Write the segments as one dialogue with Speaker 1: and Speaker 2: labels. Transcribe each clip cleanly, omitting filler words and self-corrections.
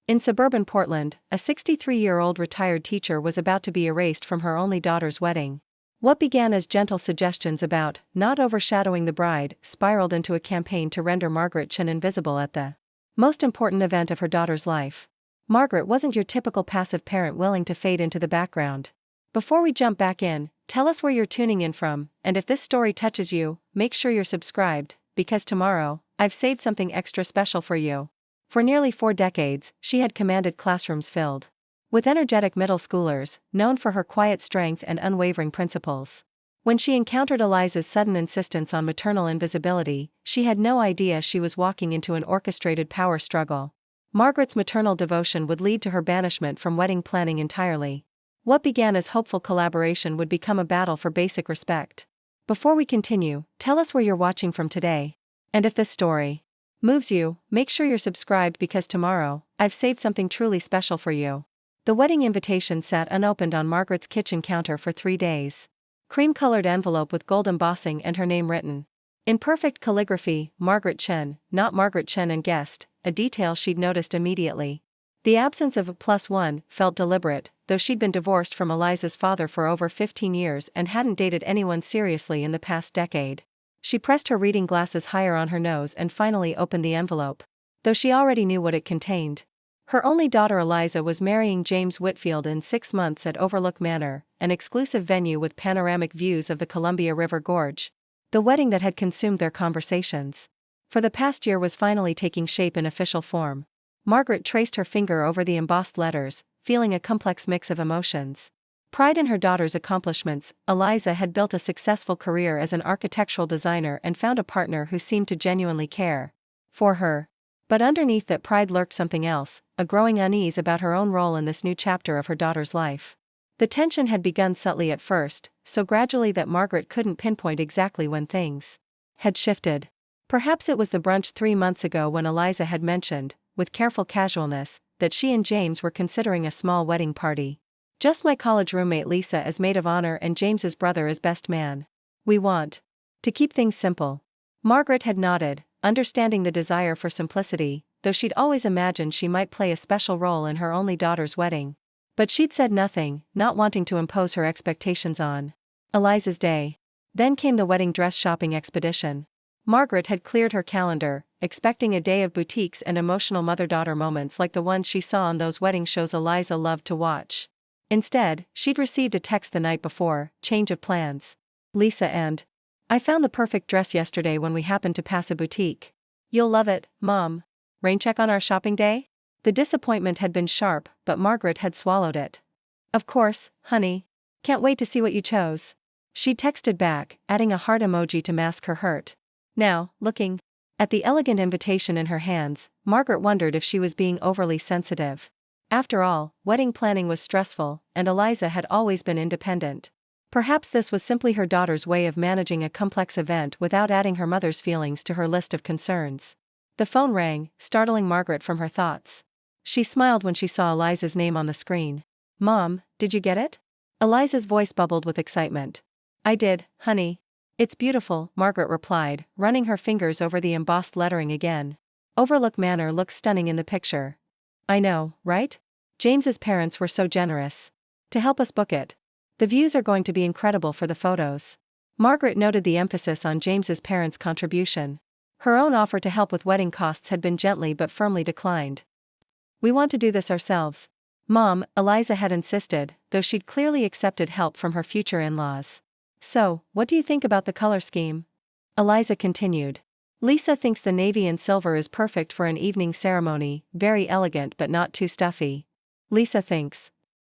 Speaker 1: In suburban Portland, a 63-year-old retired teacher was about to be erased from her only daughter's wedding. What began as gentle suggestions about not overshadowing the bride spiraled into a campaign to render Margaret Chen invisible at the most important event of her daughter's life. Margaret wasn't your typical passive parent willing to fade into the background. Before we jump back in, tell us where you're tuning in from, and if this story touches you, make sure you're subscribed, because tomorrow, I've saved something extra special for you. For nearly 4 decades, she had commanded classrooms filled with energetic middle schoolers, known for her quiet strength and unwavering principles. When she encountered Eliza's sudden insistence on maternal invisibility, she had no idea she was walking into an orchestrated power struggle. Margaret's maternal devotion would lead to her banishment from wedding planning entirely. What began as hopeful collaboration would become a battle for basic respect. Before we continue, tell us where you're watching from today. And if this story moves you, make sure you're subscribed because tomorrow, I've saved something truly special for you. The wedding invitation sat unopened on Margaret's kitchen counter for 3 days. Cream-colored envelope with gold embossing and her name written in perfect calligraphy, Margaret Chen, not Margaret Chen and guest, a detail she'd noticed immediately. The absence of a +1 felt deliberate, though she'd been divorced from Eliza's father for over 15 years and hadn't dated anyone seriously in the past decade. She pressed her reading glasses higher on her nose and finally opened the envelope, though she already knew what it contained. Her only daughter Eliza was marrying James Whitfield in 6 months at Overlook Manor, an exclusive venue with panoramic views of the Columbia River Gorge. The wedding that had consumed their conversations for the past year was finally taking shape in official form. Margaret traced her finger over the embossed letters, feeling a complex mix of emotions. Pride in her daughter's accomplishments, Eliza had built a successful career as an architectural designer and found a partner who seemed to genuinely care for her. But underneath that pride lurked something else, a growing unease about her own role in this new chapter of her daughter's life. The tension had begun subtly at first, so gradually that Margaret couldn't pinpoint exactly when things had shifted. Perhaps it was the brunch 3 months ago when Eliza had mentioned, with careful casualness, that she and James were considering a small wedding party. Just my college roommate Lisa as maid of honor and James's brother as best man. We want to keep things simple. Margaret had nodded, understanding the desire for simplicity, though she'd always imagined she might play a special role in her only daughter's wedding. But she'd said nothing, not wanting to impose her expectations on Eliza's day. Then came the wedding dress shopping expedition. Margaret had cleared her calendar, expecting a day of boutiques and emotional mother-daughter moments like the ones she saw on those wedding shows Eliza loved to watch. Instead, she'd received a text the night before, change of plans. Lisa and I found the perfect dress yesterday when we happened to pass a boutique. You'll love it, Mom. Rain check on our shopping day? The disappointment had been sharp, but Margaret had swallowed it. Of course, honey. Can't wait to see what you chose. She texted back, adding a heart emoji to mask her hurt. Now, looking at the elegant invitation in her hands, Margaret wondered if she was being overly sensitive. After all, wedding planning was stressful, and Eliza had always been independent. Perhaps this was simply her daughter's way of managing a complex event without adding her mother's feelings to her list of concerns. The phone rang, startling Margaret from her thoughts. She smiled when she saw Eliza's name on the screen. Mom, did you get it? Eliza's voice bubbled with excitement. I did, honey. It's beautiful, Margaret replied, running her fingers over the embossed lettering again. Overlook Manor looks stunning in the picture. I know, right? James's parents were so generous to help us book it. The views are going to be incredible for the photos. Margaret noted the emphasis on James's parents' contribution. Her own offer to help with wedding costs had been gently but firmly declined. We want to do this ourselves. Mom, Eliza had insisted, though she'd clearly accepted help from her future in-laws. So, what do you think about the color scheme? Eliza continued. Lisa thinks the navy and silver is perfect for an evening ceremony, very elegant but not too stuffy. Lisa thinks.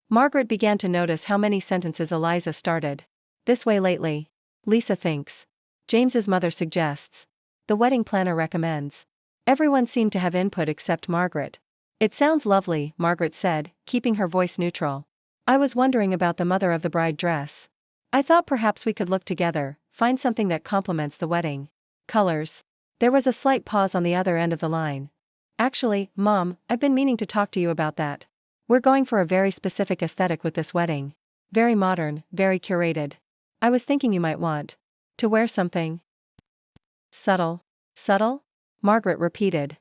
Speaker 1: Margaret began to notice how many sentences Eliza started. This way lately. Lisa thinks. James's mother suggests. The wedding planner recommends. Everyone seemed to have input except Margaret. It sounds lovely, Margaret said, keeping her voice neutral. I was wondering about the mother of the bride dress. I thought perhaps we could look together, find something that complements the wedding. Colors. There was a slight pause on the other end of the line. Actually, Mom, I've been meaning to talk to you about that. We're going for a very specific aesthetic with this wedding. Very modern, very curated. I was thinking you might want to wear something subtle. Subtle? Margaret repeated.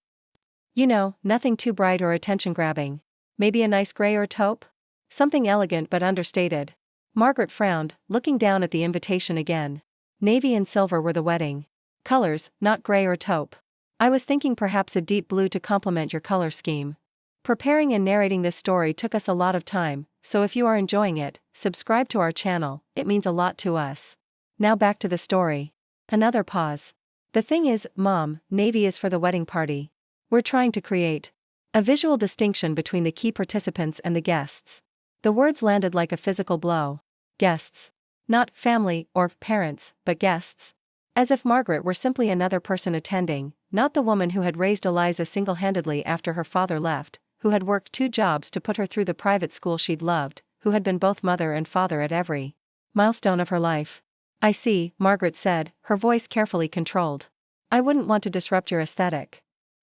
Speaker 1: You know, nothing too bright or attention-grabbing. Maybe a nice gray or taupe? Something elegant but understated. Margaret frowned, looking down at the invitation again. Navy and silver were the wedding colors, not gray or taupe. I was thinking perhaps a deep blue to complement your color scheme. Preparing and narrating this story took us a lot of time, so if you are enjoying it, subscribe to our channel, it means a lot to us. Now back to the story. Another pause. The thing is, Mom, navy is for the wedding party. We're trying to create a visual distinction between the key participants and the guests. The words landed like a physical blow. Guests. Not family or parents, but guests. As if Margaret were simply another person attending, not the woman who had raised Eliza single-handedly after her father left, who had worked 2 jobs to put her through the private school she'd loved, who had been both mother and father at every milestone of her life. I see, Margaret said, her voice carefully controlled. I wouldn't want to disrupt your aesthetic.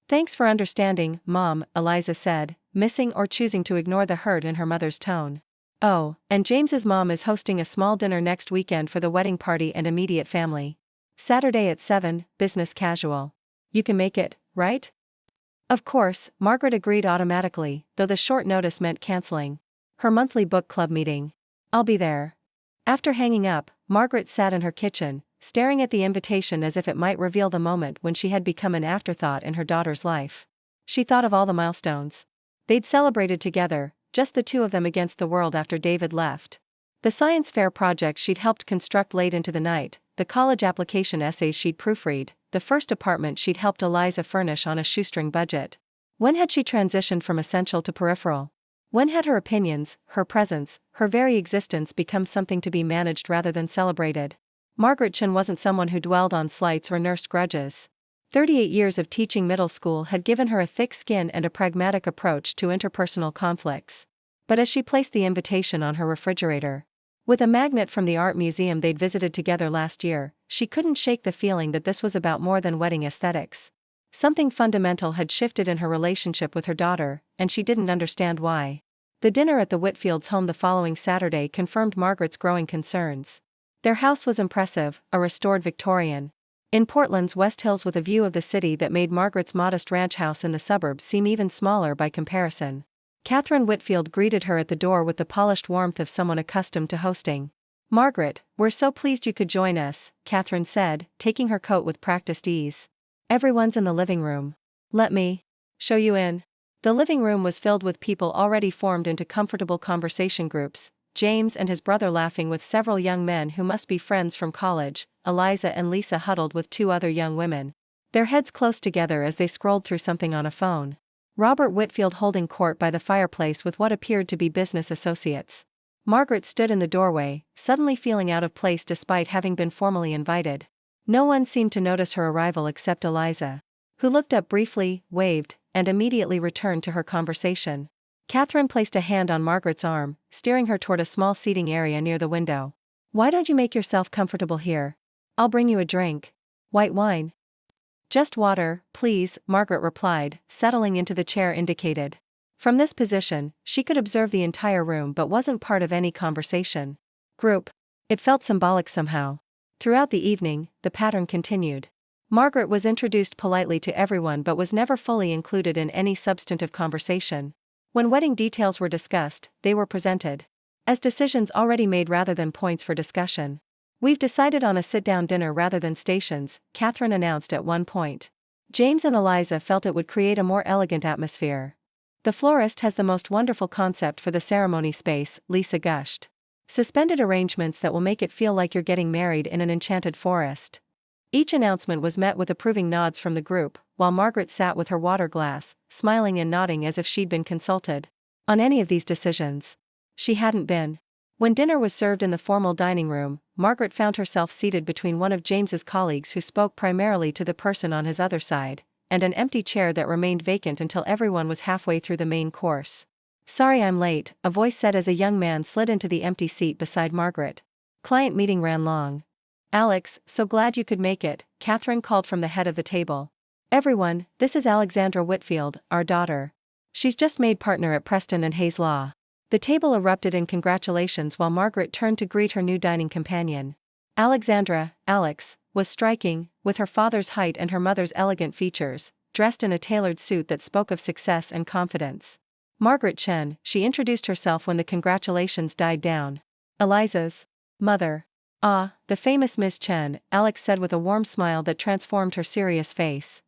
Speaker 1: Thanks for understanding, Mom, Eliza said, missing or choosing to ignore the hurt in her mother's tone. Oh, and James's mom is hosting a small dinner next weekend for the wedding party and immediate family. Saturday at 7, business casual. You can make it, right? Of course, Margaret agreed automatically, though the short notice meant canceling her monthly book club meeting. I'll be there. After hanging up, Margaret sat in her kitchen, staring at the invitation as if it might reveal the moment when she had become an afterthought in her daughter's life. She thought of all the milestones they'd celebrated together, just the 2 of them against the world after David left. The science fair project she'd helped construct late into the night, the college application essays she'd proofread, the first apartment she'd helped Eliza furnish on a shoestring budget. When had she transitioned from essential to peripheral? When had her opinions, her presence, her very existence become something to be managed rather than celebrated? Margaret Chen wasn't someone who dwelled on slights or nursed grudges. 38 years of teaching middle school had given her a thick skin and a pragmatic approach to interpersonal conflicts. But as she placed the invitation on her refrigerator, with a magnet from the art museum they'd visited together last year, she couldn't shake the feeling that this was about more than wedding aesthetics. Something fundamental had shifted in her relationship with her daughter, and she didn't understand why. The dinner at the Whitfields' home the following Saturday confirmed Margaret's growing concerns. Their house was impressive, a restored Victorian in Portland's West Hills with a view of the city that made Margaret's modest ranch house in the suburbs seem even smaller by comparison. Catherine Whitfield greeted her at the door with the polished warmth of someone accustomed to hosting. Margaret, we're so pleased you could join us, Catherine said, taking her coat with practiced ease. Everyone's in the living room. Let me show you in. The living room was filled with people already formed into comfortable conversation groups, James and his brother laughing with several young men who must be friends from college, Eliza and Lisa huddled with 2 other young women, their heads close together as they scrolled through something on a phone. Robert Whitfield holding court by the fireplace with what appeared to be business associates. Margaret stood in the doorway, suddenly feeling out of place despite having been formally invited. No one seemed to notice her arrival except Eliza, who looked up briefly, waved, and immediately returned to her conversation. Catherine placed a hand on Margaret's arm, steering her toward a small seating area near the window. Why don't you make yourself comfortable here? I'll bring you a drink. White wine? Just water, please, Margaret replied, settling into the chair indicated. From this position, she could observe the entire room but wasn't part of any conversation group. It felt symbolic somehow. Throughout the evening, the pattern continued. Margaret was introduced politely to everyone but was never fully included in any substantive conversation. When wedding details were discussed, they were presented as decisions already made rather than points for discussion. We've decided on a sit-down dinner rather than stations, Catherine announced at one point. James and Eliza felt it would create a more elegant atmosphere. The florist has the most wonderful concept for the ceremony space, Lisa gushed. Suspended arrangements that will make it feel like you're getting married in an enchanted forest. Each announcement was met with approving nods from the group, while Margaret sat with her water glass, smiling and nodding as if she'd been consulted on any of these decisions. She hadn't been. When dinner was served in the formal dining room, Margaret found herself seated between one of James's colleagues who spoke primarily to the person on his other side, and an empty chair that remained vacant until everyone was halfway through the main course. Sorry I'm late, a voice said as a young man slid into the empty seat beside Margaret. Client meeting ran long. Alex, so glad you could make it, Catherine called from the head of the table. Everyone, this is Alexandra Whitfield, our daughter. She's just made partner at Preston and Hayes Law. The table erupted in congratulations while Margaret turned to greet her new dining companion. Alexandra, Alex, was striking, with her father's height and her mother's elegant features, dressed in a tailored suit that spoke of success and confidence. Margaret Chen, she introduced herself when the congratulations died down. Eliza's mother. Ah, the famous Miss Chen, Alex said with a warm smile that transformed her serious face.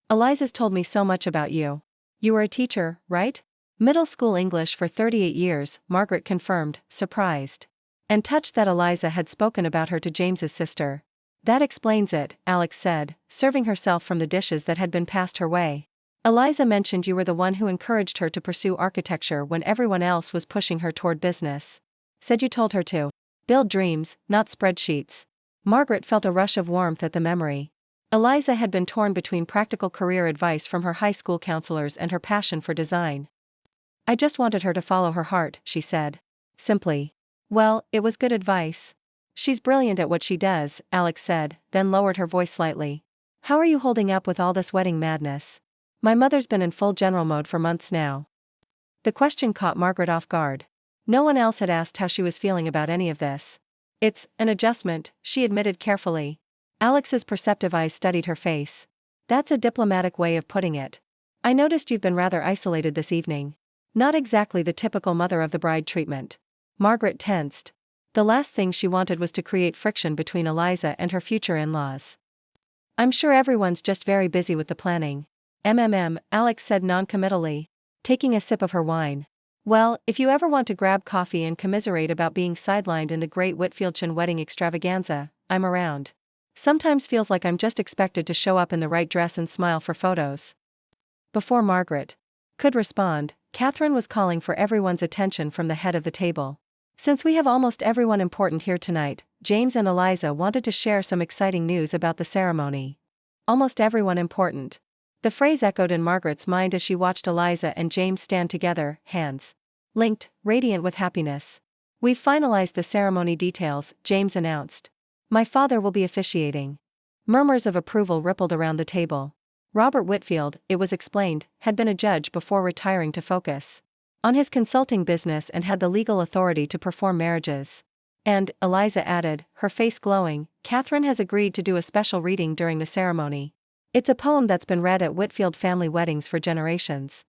Speaker 1: Eliza's told me so much about you. You were a teacher, right? Middle school English for 38 years, Margaret confirmed, surprised. And touched that Eliza had spoken about her to James's sister. That explains it, Alex said, serving herself from the dishes that had been passed her way. Eliza mentioned you were the one who encouraged her to pursue architecture when everyone else was pushing her toward business. Said you told her to build dreams, not spreadsheets. Margaret felt a rush of warmth at the memory. Eliza had been torn between practical career advice from her high school counselors and her passion for design. I just wanted her to follow her heart, she said. Simply. Well, it was good advice. She's brilliant at what she does, Alex said, then lowered her voice slightly. How are you holding up with all this wedding madness? My mother's been in full general mode for months now. The question caught Margaret off guard. No one else had asked how she was feeling about any of this. It's an adjustment, she admitted carefully. Alex's perceptive eyes studied her face. That's a diplomatic way of putting it. I noticed you've been rather isolated this evening. Not exactly the typical mother of the bride treatment. Margaret tensed. The last thing she wanted was to create friction between Eliza and her future in-laws. I'm sure everyone's just very busy with the planning. Alex said non-committally, taking a sip of her wine. Well, if you ever want to grab coffee and commiserate about being sidelined in the great Whitfieldshire wedding extravaganza, I'm around. Sometimes feels like I'm just expected to show up in the right dress and smile for photos. Before Margaret could respond, Catherine was calling for everyone's attention from the head of the table. Since we have almost everyone important here tonight, James and Eliza wanted to share some exciting news about the ceremony. Almost everyone important. The phrase echoed in Margaret's mind as she watched Eliza and James stand together, hands linked, radiant with happiness. We've finalized the ceremony details, James announced. My father will be officiating. Murmurs of approval rippled around the table. Robert Whitfield, it was explained, had been a judge before retiring to focus on his consulting business and had the legal authority to perform marriages. And, Eliza added, her face glowing, Catherine has agreed to do a special reading during the ceremony. It's a poem that's been read at Whitfield family weddings for generations.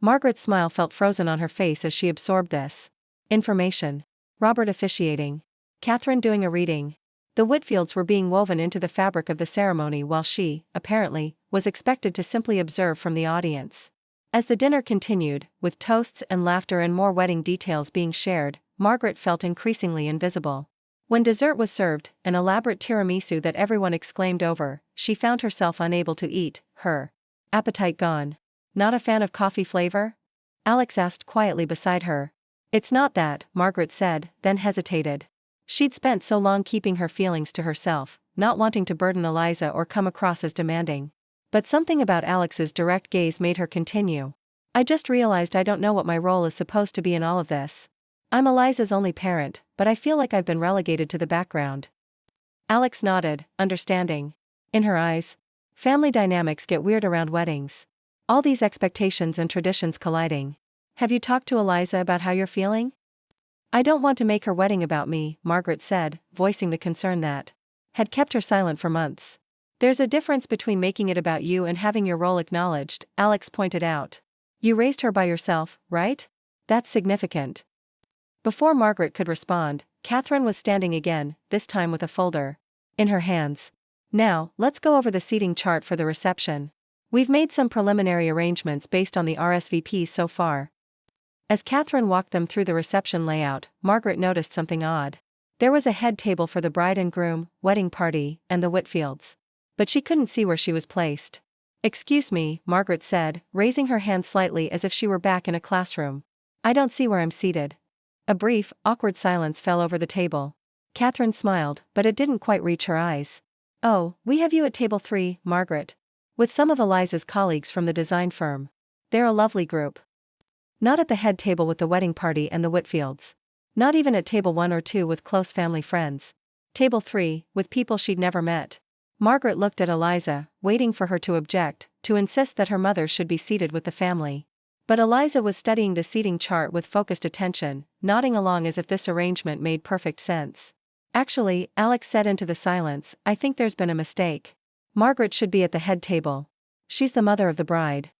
Speaker 1: Margaret's smile felt frozen on her face as she absorbed this information. Robert officiating. Catherine doing a reading. The Whitfields were being woven into the fabric of the ceremony while she, apparently, was expected to simply observe from the audience. As the dinner continued, with toasts and laughter and more wedding details being shared, Margaret felt increasingly invisible. When dessert was served, an elaborate tiramisu that everyone exclaimed over, she found herself unable to eat, her appetite gone. Not a fan of coffee flavor? Alex asked quietly beside her. It's not that, Margaret said, then hesitated. She'd spent so long keeping her feelings to herself, not wanting to burden Eliza or come across as demanding. But something about Alex's direct gaze made her continue. I just realized I don't know what my role is supposed to be in all of this. I'm Eliza's only parent, but I feel like I've been relegated to the background. Alex nodded, understanding. In her eyes, family dynamics get weird around weddings. All these expectations and traditions colliding. Have you talked to Eliza about how you're feeling? I don't want to make her wedding about me, Margaret said, voicing the concern that had kept her silent for months. There's a difference between making it about you and having your role acknowledged, Alex pointed out. You raised her by yourself, right? That's significant. Before Margaret could respond, Catherine was standing again, this time with a folder in her hands. Now, let's go over the seating chart for the reception. We've made some preliminary arrangements based on the RSVPs so far. As Catherine walked them through the reception layout, Margaret noticed something odd. There was a head table for the bride and groom, wedding party, and the Whitfields. But she couldn't see where she was placed. Excuse me, Margaret said, raising her hand slightly as if she were back in a classroom. I don't see where I'm seated. A brief, awkward silence fell over the table. Catherine smiled, but it didn't quite reach her eyes. Oh, we have you at table 3, Margaret. With some of Eliza's colleagues from the design firm. They're a lovely group. Not at the head table with the wedding party and the Whitfields. Not even at table 1 or 2 with close family friends. Table 3, with people she'd never met. Margaret looked at Eliza, waiting for her to object, to insist that her mother should be seated with the family. But Eliza was studying the seating chart with focused attention, nodding along as if this arrangement made perfect sense. Actually, Alex said into the silence, I think there's been a mistake. Margaret should be at the head table. she's the mother of the bride.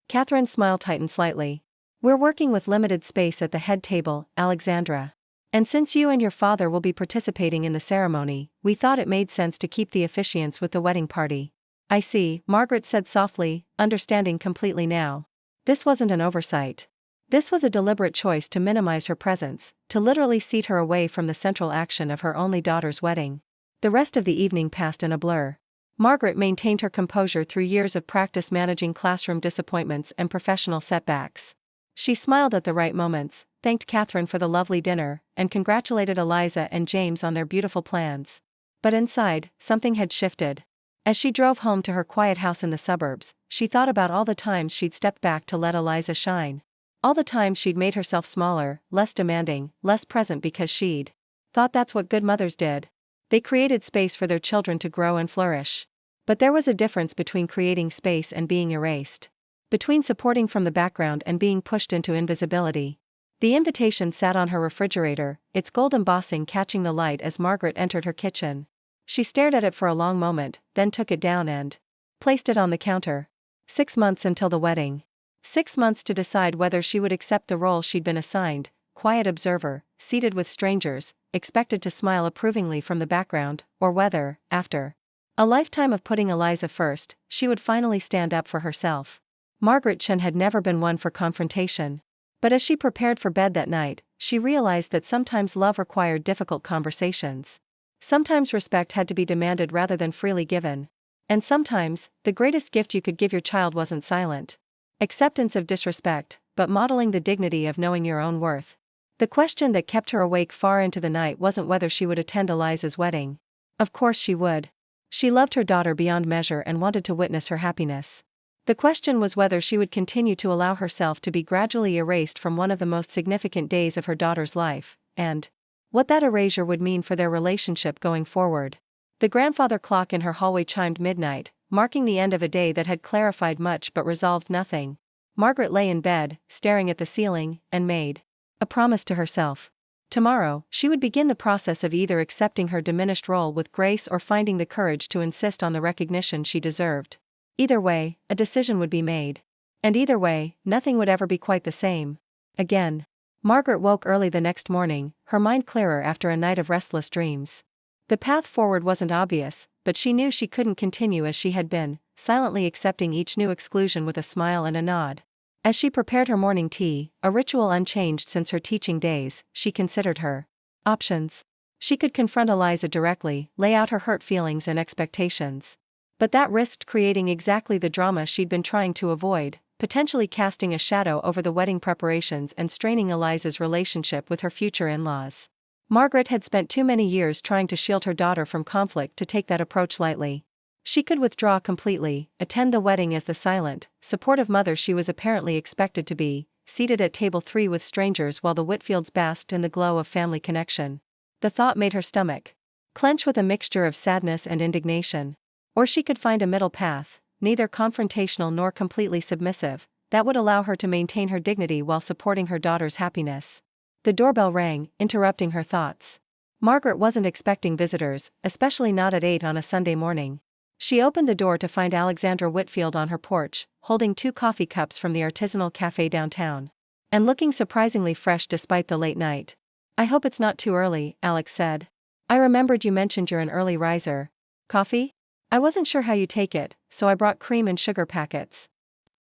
Speaker 1: Catherine's smile tightened slightly. We're working with limited space at the head table, Alexandra. And since you and your father will be participating in the ceremony, we thought it made sense to keep the officiants with the wedding party. I see, Margaret said softly, understanding completely now. This wasn't an oversight. This was a deliberate choice to minimize her presence, to literally seat her away from the central action of her only daughter's wedding. The rest of the evening passed in a blur. Margaret maintained her composure through years of practice managing classroom disappointments and professional setbacks. She smiled at the right moments, thanked Catherine for the lovely dinner, and congratulated Eliza and James on their beautiful plans. But inside, something had shifted. As she drove home to her quiet house in the suburbs, she thought about all the times she'd stepped back to let Eliza shine. All the times she'd made herself smaller, less demanding, less present because she'd thought that's what good mothers did. They created space for their children to grow and flourish. But there was a difference between creating space and being erased. Between supporting from the background and being pushed into invisibility. The invitation sat on her refrigerator, its gold embossing catching the light as Margaret entered her kitchen. She stared at it for a long moment, then took it down and placed it on the counter. 6 months until the wedding. 6 months to decide whether she would accept the role she'd been assigned, quiet observer, seated with strangers, expected to smile approvingly from the background, or whether, after a lifetime of putting Eliza first, she would finally stand up for herself. Margaret Chen had never been one for confrontation. But as she prepared for bed that night, she realized that sometimes love required difficult conversations. Sometimes respect had to be demanded rather than freely given. And sometimes, the greatest gift you could give your child wasn't silent acceptance of disrespect, but modeling the dignity of knowing your own worth. The question that kept her awake far into the night wasn't whether she would attend Eliza's wedding. Of course she would. She loved her daughter beyond measure and wanted to witness her happiness. The question was whether she would continue to allow herself to be gradually erased from one of the most significant days of her daughter's life, and what that erasure would mean for their relationship going forward. The grandfather clock in her hallway chimed midnight, marking the end of a day that had clarified much but resolved nothing. Margaret lay in bed, staring at the ceiling, and made a promise to herself. Tomorrow, she would begin the process of either accepting her diminished role with grace or finding the courage to insist on the recognition she deserved. Either way, a decision would be made. And either way, nothing would ever be quite the same again. Margaret woke early the next morning, her mind clearer after a night of restless dreams. The path forward wasn't obvious, but she knew she couldn't continue as she had been, silently accepting each new exclusion with a smile and a nod. As she prepared her morning tea, a ritual unchanged since her teaching days, she considered her options. She could confront Eliza directly, lay out her hurt feelings and expectations. But that risked creating exactly the drama she'd been trying to avoid, potentially casting a shadow over the wedding preparations and straining Eliza's relationship with her future in-laws. Margaret had spent too many years trying to shield her daughter from conflict to take that approach lightly. She could withdraw completely, attend the wedding as the silent, supportive mother she was apparently expected to be, seated at table 3 with strangers while the Whitfields basked in the glow of family connection. The thought made her stomach clench with a mixture of sadness and indignation. Or she could find a middle path, neither confrontational nor completely submissive, that would allow her to maintain her dignity while supporting her daughter's happiness. The doorbell rang, interrupting her thoughts. Margaret wasn't expecting visitors, especially not at 8 on a Sunday morning. She opened the door to find Alexandra Whitfield on her porch, holding 2 coffee cups from the artisanal cafe downtown. And looking surprisingly fresh despite the late night. "I hope it's not too early," Alex said. "I remembered you mentioned you're an early riser. Coffee? I wasn't sure how you take it, so I brought cream and sugar packets."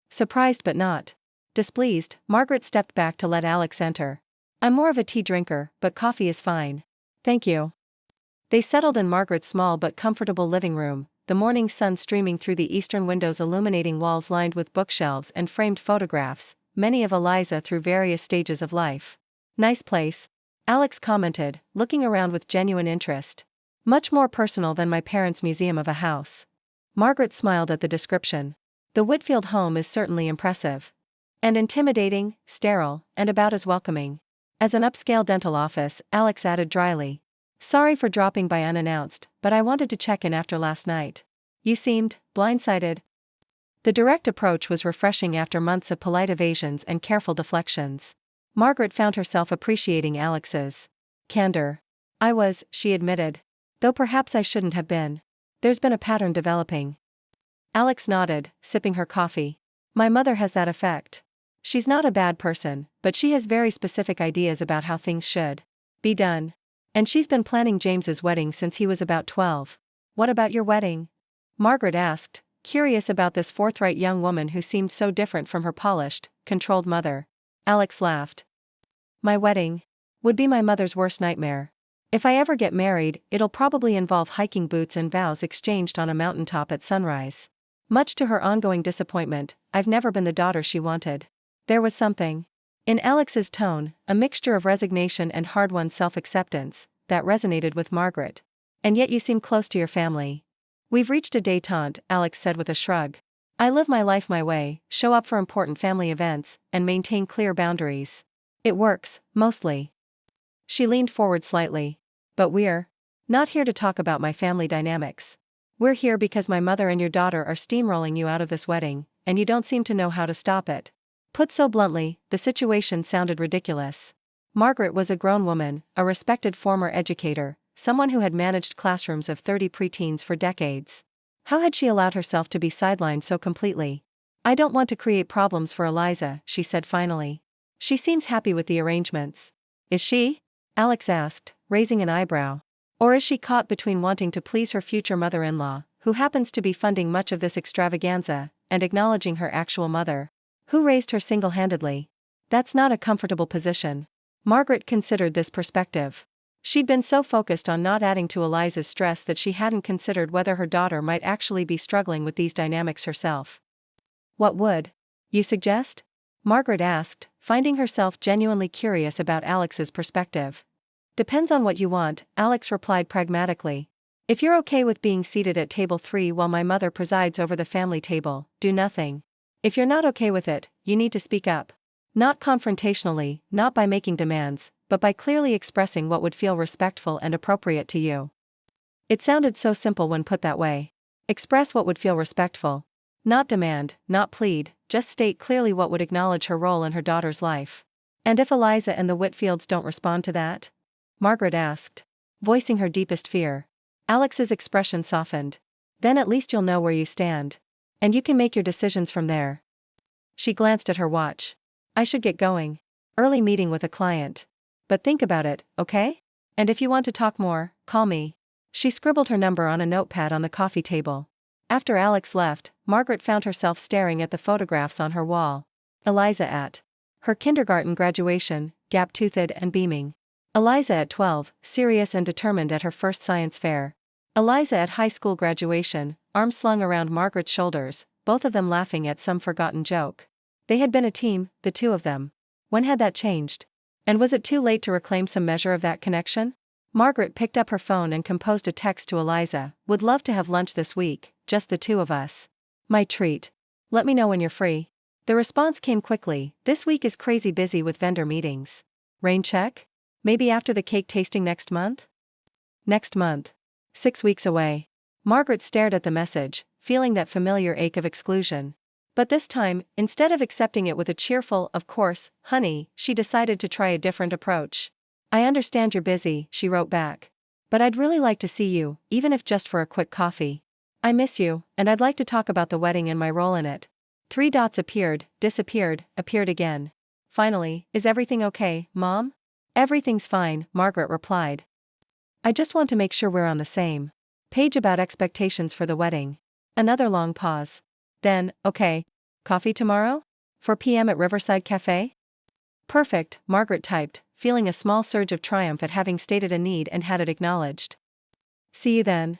Speaker 1: Surprised but not displeased, Margaret stepped back to let Alex enter. "I'm more of a tea drinker, but coffee is fine. Thank you." They settled in Margaret's small but comfortable living room, the morning sun streaming through the eastern windows illuminating walls lined with bookshelves and framed photographs, many of Eliza through various stages of life. "Nice place," Alex commented, looking around with genuine interest. "Much more personal than my parents' museum of a house." Margaret smiled at the description. The Whitfield home is certainly impressive. And intimidating, sterile, and about as welcoming as an upscale dental office, Alex added dryly. "Sorry for dropping by unannounced, but I wanted to check in after last night. You seemed blindsided." The direct approach was refreshing after months of polite evasions and careful deflections. Margaret found herself appreciating Alex's candor. "I was," she admitted. "Though perhaps I shouldn't have been. There's been a pattern developing." Alex nodded, sipping her coffee. My mother has that effect. She's not a bad person, but she has very specific ideas about how things should be done. And she's been planning James's wedding since he was about 12. What about your wedding? Margaret asked, curious about this forthright young woman who seemed so different from her polished, controlled mother. Alex laughed. My wedding would be my mother's worst nightmare. If I ever get married, it'll probably involve hiking boots and vows exchanged on a mountaintop at sunrise. Much to her ongoing disappointment, I've never been the daughter she wanted. There was something in Alex's tone, a mixture of resignation and hard-won self-acceptance, that resonated with Margaret. And yet you seem close to your family. We've reached a détente, Alex said with a shrug. I live my life my way, show up for important family events, and maintain clear boundaries. It works, mostly. She leaned forward slightly. But we're not here to talk about my family dynamics. We're here because my mother and your daughter are steamrolling you out of this wedding, and you don't seem to know how to stop it. Put so bluntly, the situation sounded ridiculous. Margaret was a grown woman, a respected former educator, someone who had managed classrooms of 30 preteens for decades. How had she allowed herself to be sidelined so completely? I don't want to create problems for Eliza, she said finally. She seems happy with the arrangements. Is she? Alex asked, raising an eyebrow. Or is she caught between wanting to please her future mother-in-law, who happens to be funding much of this extravaganza, and acknowledging her actual mother, who raised her single-handedly? That's not a comfortable position. Margaret considered this perspective. She'd been so focused on not adding to Eliza's stress that she hadn't considered whether her daughter might actually be struggling with these dynamics herself. What would you suggest? Margaret asked, finding herself genuinely curious about Alex's perspective. Depends on what you want, Alex replied pragmatically. If you're okay with being seated at table 3 while my mother presides over the family table, do nothing. If you're not okay with it, you need to speak up. Not confrontationally, not by making demands, but by clearly expressing what would feel respectful and appropriate to you. It sounded so simple when put that way. Express what would feel respectful. Not demand, not plead, just state clearly what would acknowledge her role in her daughter's life. And if Eliza and the Whitfields don't respond to that? Margaret asked, voicing her deepest fear. Alex's expression softened. Then at least you'll know where you stand. And you can make your decisions from there. She glanced at her watch. I should get going. Early meeting with a client. But think about it, okay? And if you want to talk more, call me. She scribbled her number on a notepad on the coffee table. After Alex left, Margaret found herself staring at the photographs on her wall. Eliza at her kindergarten graduation, gap-toothed and beaming. Eliza at 12, serious and determined at her first science fair. Eliza at high school graduation, arms slung around Margaret's shoulders, both of them laughing at some forgotten joke. They had been a team, the two of them. When had that changed? And was it too late to reclaim some measure of that connection? Margaret picked up her phone and composed a text to Eliza. Would love to have lunch this week, just the two of us. My treat. Let me know when you're free. The response came quickly. This week is crazy busy with vendor meetings. Rain check? Maybe after the cake tasting next month? Next month. 6 weeks away. Margaret stared at the message, feeling that familiar ache of exclusion. But this time, instead of accepting it with a cheerful, of course, honey, she decided to try a different approach. I understand you're busy, she wrote back. But I'd really like to see you, even if just for a quick coffee. I miss you, and I'd like to talk about the wedding and my role in it. 3 dots appeared, disappeared, appeared again. Finally, is everything okay, Mom? Everything's fine, Margaret replied. I just want to make sure we're on the same page about expectations for the wedding. Another long pause. Then, okay. Coffee tomorrow? 4 p.m. at Riverside Cafe? Perfect, Margaret typed, feeling a small surge of triumph at having stated a need and had it acknowledged. See you then.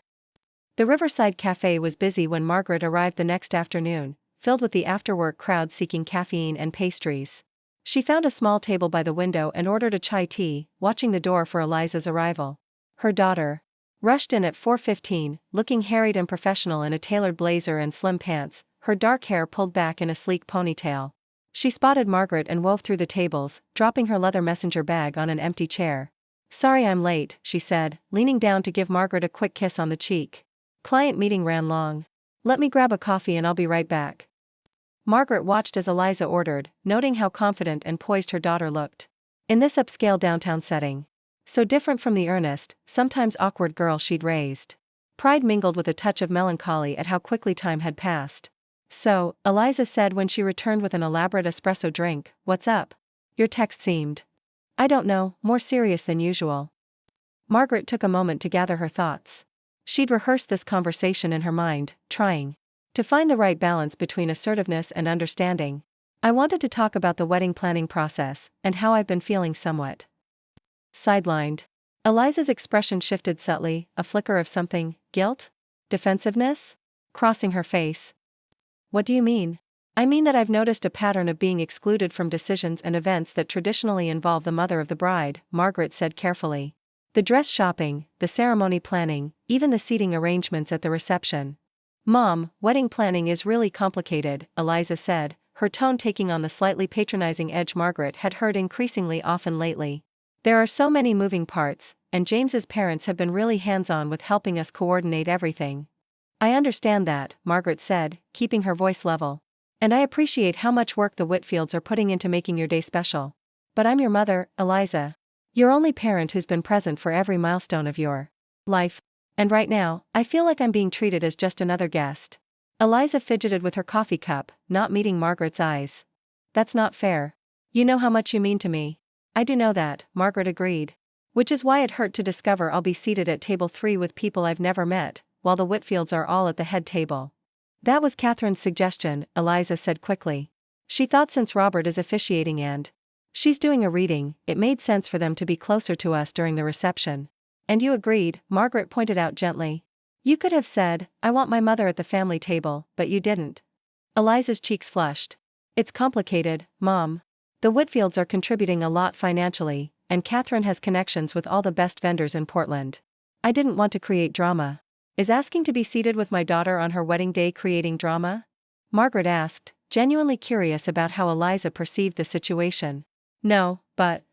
Speaker 1: The Riverside Cafe was busy when Margaret arrived the next afternoon, filled with the after-work crowd seeking caffeine and pastries. She found a small table by the window and ordered a chai tea, watching the door for Eliza's arrival. Her daughter rushed in at 4:15, looking harried and professional in a tailored blazer and slim pants, her dark hair pulled back in a sleek ponytail. She spotted Margaret and wove through the tables, dropping her leather messenger bag on an empty chair. Sorry I'm late, she said, leaning down to give Margaret a quick kiss on the cheek. Client meeting ran long. Let me grab a coffee and I'll be right back. Margaret watched as Eliza ordered, noting how confident and poised her daughter looked. In this upscale downtown setting. So different from the earnest, sometimes awkward girl she'd raised. Pride mingled with a touch of melancholy at how quickly time had passed. "So," Eliza said when she returned with an elaborate espresso drink, "what's up? Your text seemed, I don't know, more serious than usual." Margaret took a moment to gather her thoughts. She'd rehearsed this conversation in her mind, trying to find the right balance between assertiveness and understanding. "I wanted to talk about the wedding planning process, and how I've been feeling somewhat sidelined." Eliza's expression shifted subtly, a flicker of something, guilt? Defensiveness? Crossing her face. "What do you mean?" "I mean that I've noticed a pattern of being excluded from decisions and events that traditionally involve the mother of the bride," Margaret said carefully. "The dress shopping, the ceremony planning, even the seating arrangements at the reception." "Mom, wedding planning is really complicated," Eliza said, her tone taking on the slightly patronizing edge Margaret had heard increasingly often lately. "There are so many moving parts, and James's parents have been really hands-on with helping us coordinate everything." "I understand that," Margaret said, keeping her voice level. "And I appreciate how much work the Whitfields are putting into making your day special. But I'm your mother, Eliza. Your only parent who's been present for every milestone of your life. And right now, I feel like I'm being treated as just another guest." Eliza fidgeted with her coffee cup, not meeting Margaret's eyes. "That's not fair. You know how much you mean to me." "I do know that," Margaret agreed. "Which is why it hurt to discover I'll be seated at table 3 with people I've never met, while the Whitfields are all at the head table." "That was Catherine's suggestion," Eliza said quickly. "She thought since Robert is officiating and she's doing a reading, it made sense for them to be closer to us during the reception." "And you agreed," Margaret pointed out gently. "You could have said, 'I want my mother at the family table,' but you didn't." Eliza's cheeks flushed. "It's complicated, Mom. The Whitfields are contributing a lot financially, and Catherine has connections with all the best vendors in Portland. I didn't want to create drama." "Is asking to be seated with my daughter on her wedding day creating drama?" Margaret asked, genuinely curious about how Eliza perceived the situation. "No, but..."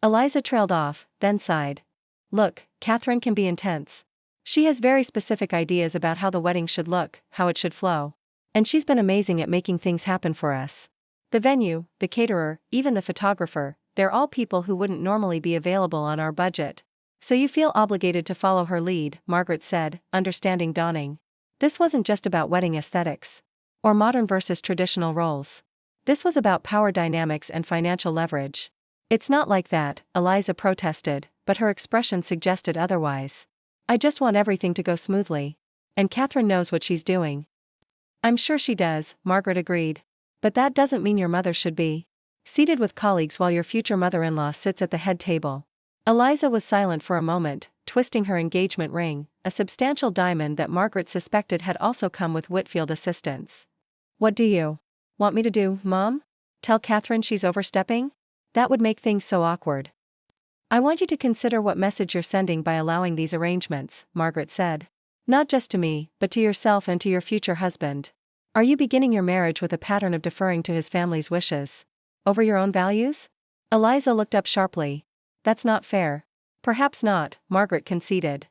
Speaker 1: Eliza trailed off, then sighed. "Look, Catherine can be intense. She has very specific ideas about how the wedding should look, how it should flow. And she's been amazing at making things happen for us. The venue, the caterer, even the photographer, they're all people who wouldn't normally be available on our budget. So you feel obligated to follow her lead," Margaret said, understanding dawning. This wasn't just about wedding aesthetics. Or modern versus traditional roles. This was about power dynamics and financial leverage. "It's not like that," Eliza protested, but her expression suggested otherwise. "I just want everything to go smoothly. And Catherine knows what she's doing." "I'm sure she does," Margaret agreed. "But that doesn't mean your mother should be seated with colleagues while your future mother-in-law sits at the head table." Eliza was silent for a moment, twisting her engagement ring, a substantial diamond that Margaret suspected had also come with Whitfield assistance. "What do you want me to do, Mom? Tell Catherine she's overstepping? That would make things so awkward." "I want you to consider what message you're sending by allowing these arrangements," Margaret said. "Not just to me, but to yourself and to your future husband. Are you beginning your marriage with a pattern of deferring to his family's wishes over your own values?" Eliza looked up sharply. "That's not fair." "Perhaps not," Margaret conceded.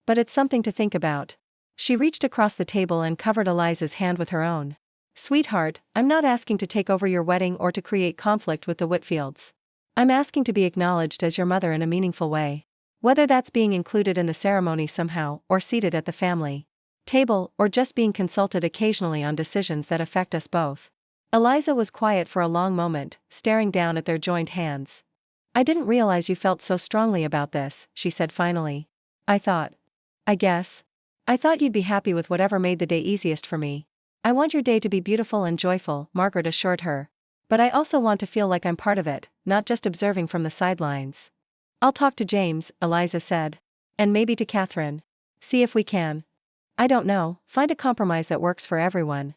Speaker 1: "But it's something to think about." She reached across the table and covered Eliza's hand with her own. "Sweetheart, I'm not asking to take over your wedding or to create conflict with the Whitfields. I'm asking to be acknowledged as your mother in a meaningful way. Whether that's being included in the ceremony somehow, or seated at the family table, or just being consulted occasionally on decisions that affect us both." Eliza was quiet for a long moment, staring down at their joined hands. "I didn't realize you felt so strongly about this," she said finally. I thought you'd be happy with whatever made the day easiest for me." "I want your day to be beautiful and joyful," Margaret assured her. "But I also want to feel like I'm part of it, not just observing from the sidelines." "I'll talk to James," Eliza said. "And maybe to Catherine. See if we can. I don't know, find a compromise that works for everyone."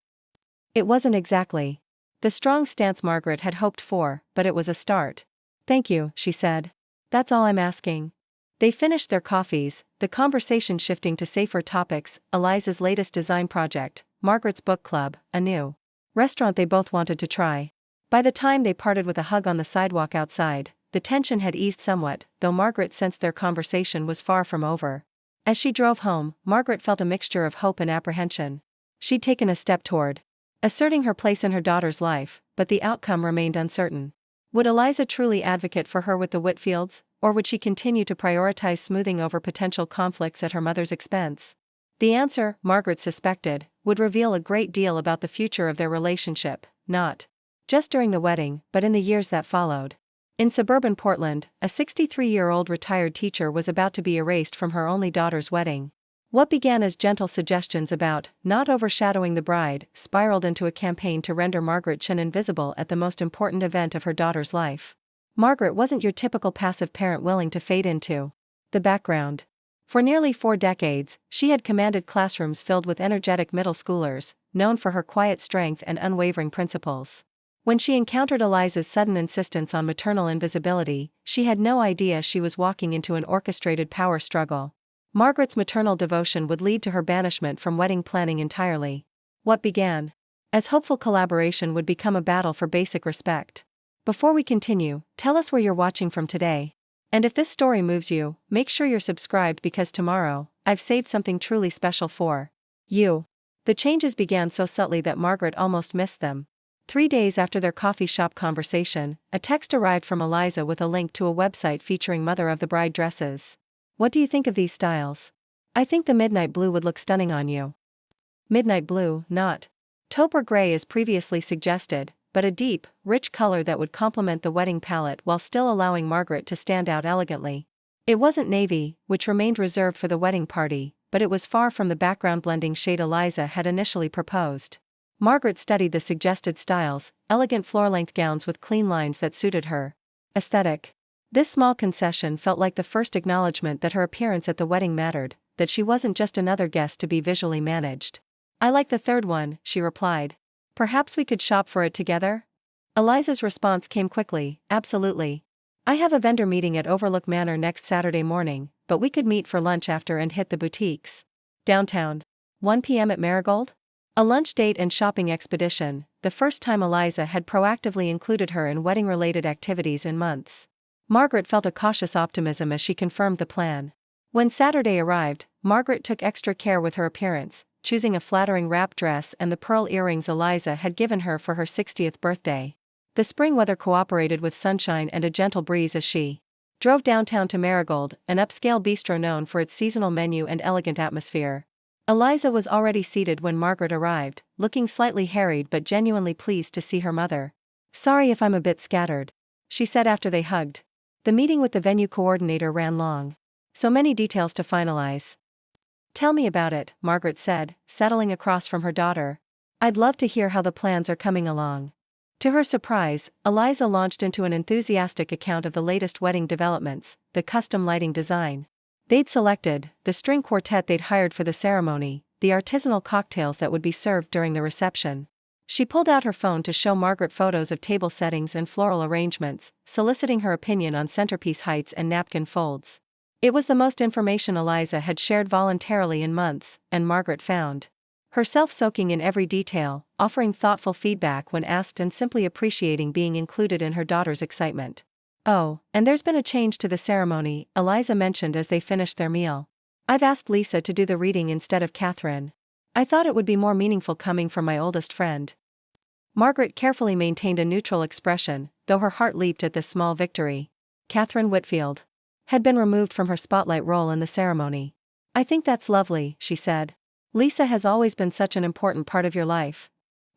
Speaker 1: It wasn't exactly the strong stance Margaret had hoped for, but it was a start. "Thank you," she said. "That's all I'm asking." They finished their coffees, the conversation shifting to safer topics: Eliza's latest design project, Margaret's book club, a new restaurant they both wanted to try. By the time they parted with a hug on the sidewalk outside, the tension had eased somewhat, though Margaret sensed their conversation was far from over. As she drove home, Margaret felt a mixture of hope and apprehension. She'd taken a step toward asserting her place in her daughter's life, but the outcome remained uncertain. Would Eliza truly advocate for her with the Whitfields, or would she continue to prioritize smoothing over potential conflicts at her mother's expense? The answer, Margaret suspected, would reveal a great deal about the future of their relationship, not just during the wedding, but in the years that followed. In suburban Portland, a 63-year-old retired teacher was about to be erased from her only daughter's wedding. What began as gentle suggestions about not overshadowing the bride spiraled into a campaign to render Margaret Chen invisible at the most important event of her daughter's life. Margaret wasn't your typical passive parent willing to fade into the background. For nearly 4 decades, she had commanded classrooms filled with energetic middle schoolers, known for her quiet strength and unwavering principles. When she encountered Eliza's sudden insistence on maternal invisibility, she had no idea she was walking into an orchestrated power struggle. Margaret's maternal devotion would lead to her banishment from wedding planning entirely. What began as hopeful collaboration would become a battle for basic respect. Before we continue, tell us where you're watching from today. And if this story moves you, make sure you're subscribed because tomorrow, I've saved something truly special for you. The changes began so subtly that Margaret almost missed them. 3 days after their coffee shop conversation, a text arrived from Eliza with a link to a website featuring mother-of-the-bride dresses. What do you think of these styles? I think the midnight blue would look stunning on you. Midnight blue, not taupe or gray as previously suggested, but a deep, rich color that would complement the wedding palette while still allowing Margaret to stand out elegantly. It wasn't navy, which remained reserved for the wedding party, but it was far from the background blending shade Eliza had initially proposed. Margaret studied the suggested styles, elegant floor-length gowns with clean lines that suited her aesthetic. This small concession felt like the first acknowledgement that her appearance at the wedding mattered, that she wasn't just another guest to be visually managed. I like the third one, she replied. Perhaps we could shop for it together? Eliza's response came quickly, absolutely. I have a vendor meeting at Overlook Manor next Saturday morning, but we could meet for lunch after and hit the boutiques. Downtown. 1 p.m. at Marigold? A lunch date and shopping expedition, the first time Eliza had proactively included her in wedding-related activities in months. Margaret felt a cautious optimism as she confirmed the plan. When Saturday arrived, Margaret took extra care with her appearance, choosing a flattering wrap dress and the pearl earrings Eliza had given her for her 60th birthday. The spring weather cooperated with sunshine and a gentle breeze as she drove downtown to Marigold, an upscale bistro known for its seasonal menu and elegant atmosphere. Eliza was already seated when Margaret arrived, looking slightly harried but genuinely pleased to see her mother. Sorry if I'm a bit scattered, she said after they hugged. The meeting with the venue coordinator ran long. So many details to finalize. Tell me about it, Margaret said, settling across from her daughter. I'd love to hear how the plans are coming along. To her surprise, Eliza launched into an enthusiastic account of the latest wedding developments, the custom lighting design they'd selected, the string quartet they'd hired for the ceremony, the artisanal cocktails that would be served during the reception. She pulled out her phone to show Margaret photos of table settings and floral arrangements, soliciting her opinion on centerpiece heights and napkin folds. It was the most information Eliza had shared voluntarily in months, and Margaret found herself soaking in every detail, offering thoughtful feedback when asked and simply appreciating being included in her daughter's excitement. Oh, and there's been a change to the ceremony, Eliza mentioned as they finished their meal. I've asked Lisa to do the reading instead of Catherine. I thought it would be more meaningful coming from my oldest friend. Margaret carefully maintained a neutral expression, though her heart leaped at this small victory. Catherine Whitfield had been removed from her spotlight role in the ceremony. I think that's lovely, she said. Lisa has always been such an important part of your life.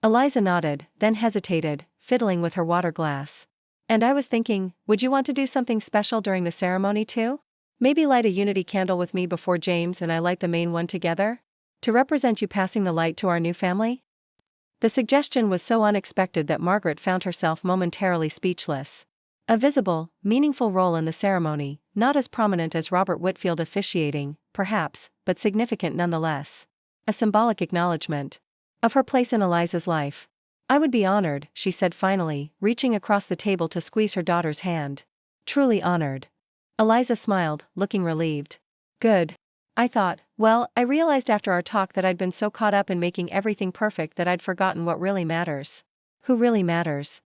Speaker 1: Eliza nodded, then hesitated, fiddling with her water glass. And I was thinking, would you want to do something special during the ceremony too? Maybe light a unity candle with me before James and I light the main one together? To represent you passing the light to our new family? The suggestion was so unexpected that Margaret found herself momentarily speechless. A visible, meaningful role in the ceremony, not as prominent as Robert Whitfield officiating, perhaps, but significant nonetheless. A symbolic acknowledgement of her place in Eliza's life. I would be honored, she said finally, reaching across the table to squeeze her daughter's hand. Truly honored. Eliza smiled, looking relieved. Good. I thought, well, I realized after our talk that I'd been so caught up in making everything perfect that I'd forgotten what really matters. Who really matters?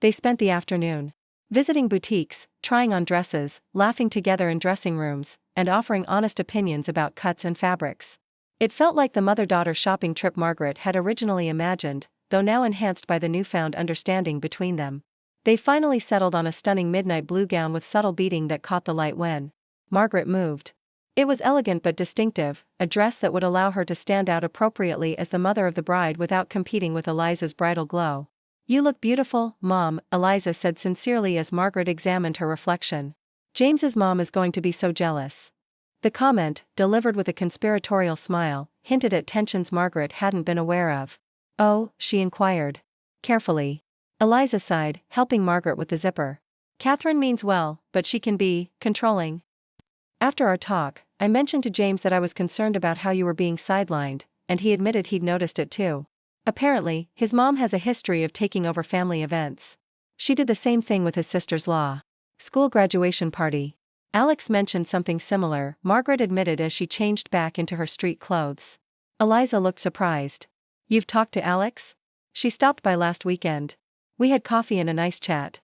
Speaker 1: They spent the afternoon visiting boutiques, trying on dresses, laughing together in dressing rooms, and offering honest opinions about cuts and fabrics. It felt like the mother-daughter shopping trip Margaret had originally imagined, though now enhanced by the newfound understanding between them. They finally settled on a stunning midnight blue gown with subtle beading that caught the light when Margaret moved It was elegant but distinctive, a dress that would allow her to stand out appropriately as the mother of the bride without competing with Eliza's bridal glow. "You look beautiful, Mom," Eliza said sincerely as Margaret examined her reflection. "James's mom is going to be so jealous." The comment, delivered with a conspiratorial smile, hinted at tensions Margaret hadn't been aware of. "Oh?" she inquired. Carefully. Eliza sighed, helping Margaret with the zipper. "Catherine means well, but she can be controlling. After our talk, I mentioned to James that I was concerned about how you were being sidelined, and he admitted he'd noticed it too. Apparently, his mom has a history of taking over family events. She did the same thing with his sister's school graduation party." Alex mentioned something similar, Margaret admitted as she changed back into her street clothes. Eliza looked surprised. "You've talked to Alex? She stopped by last weekend. We had coffee and a nice chat."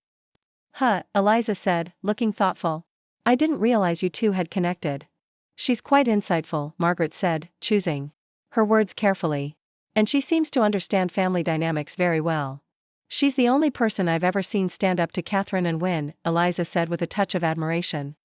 Speaker 1: "Huh," Eliza said, looking thoughtful. "I didn't realize you two had connected." "She's quite insightful," Margaret said, choosing her words carefully. "And she seems to understand family dynamics very well. She's the only person I've ever seen stand up to Catherine and win," Eliza said with a touch of admiration.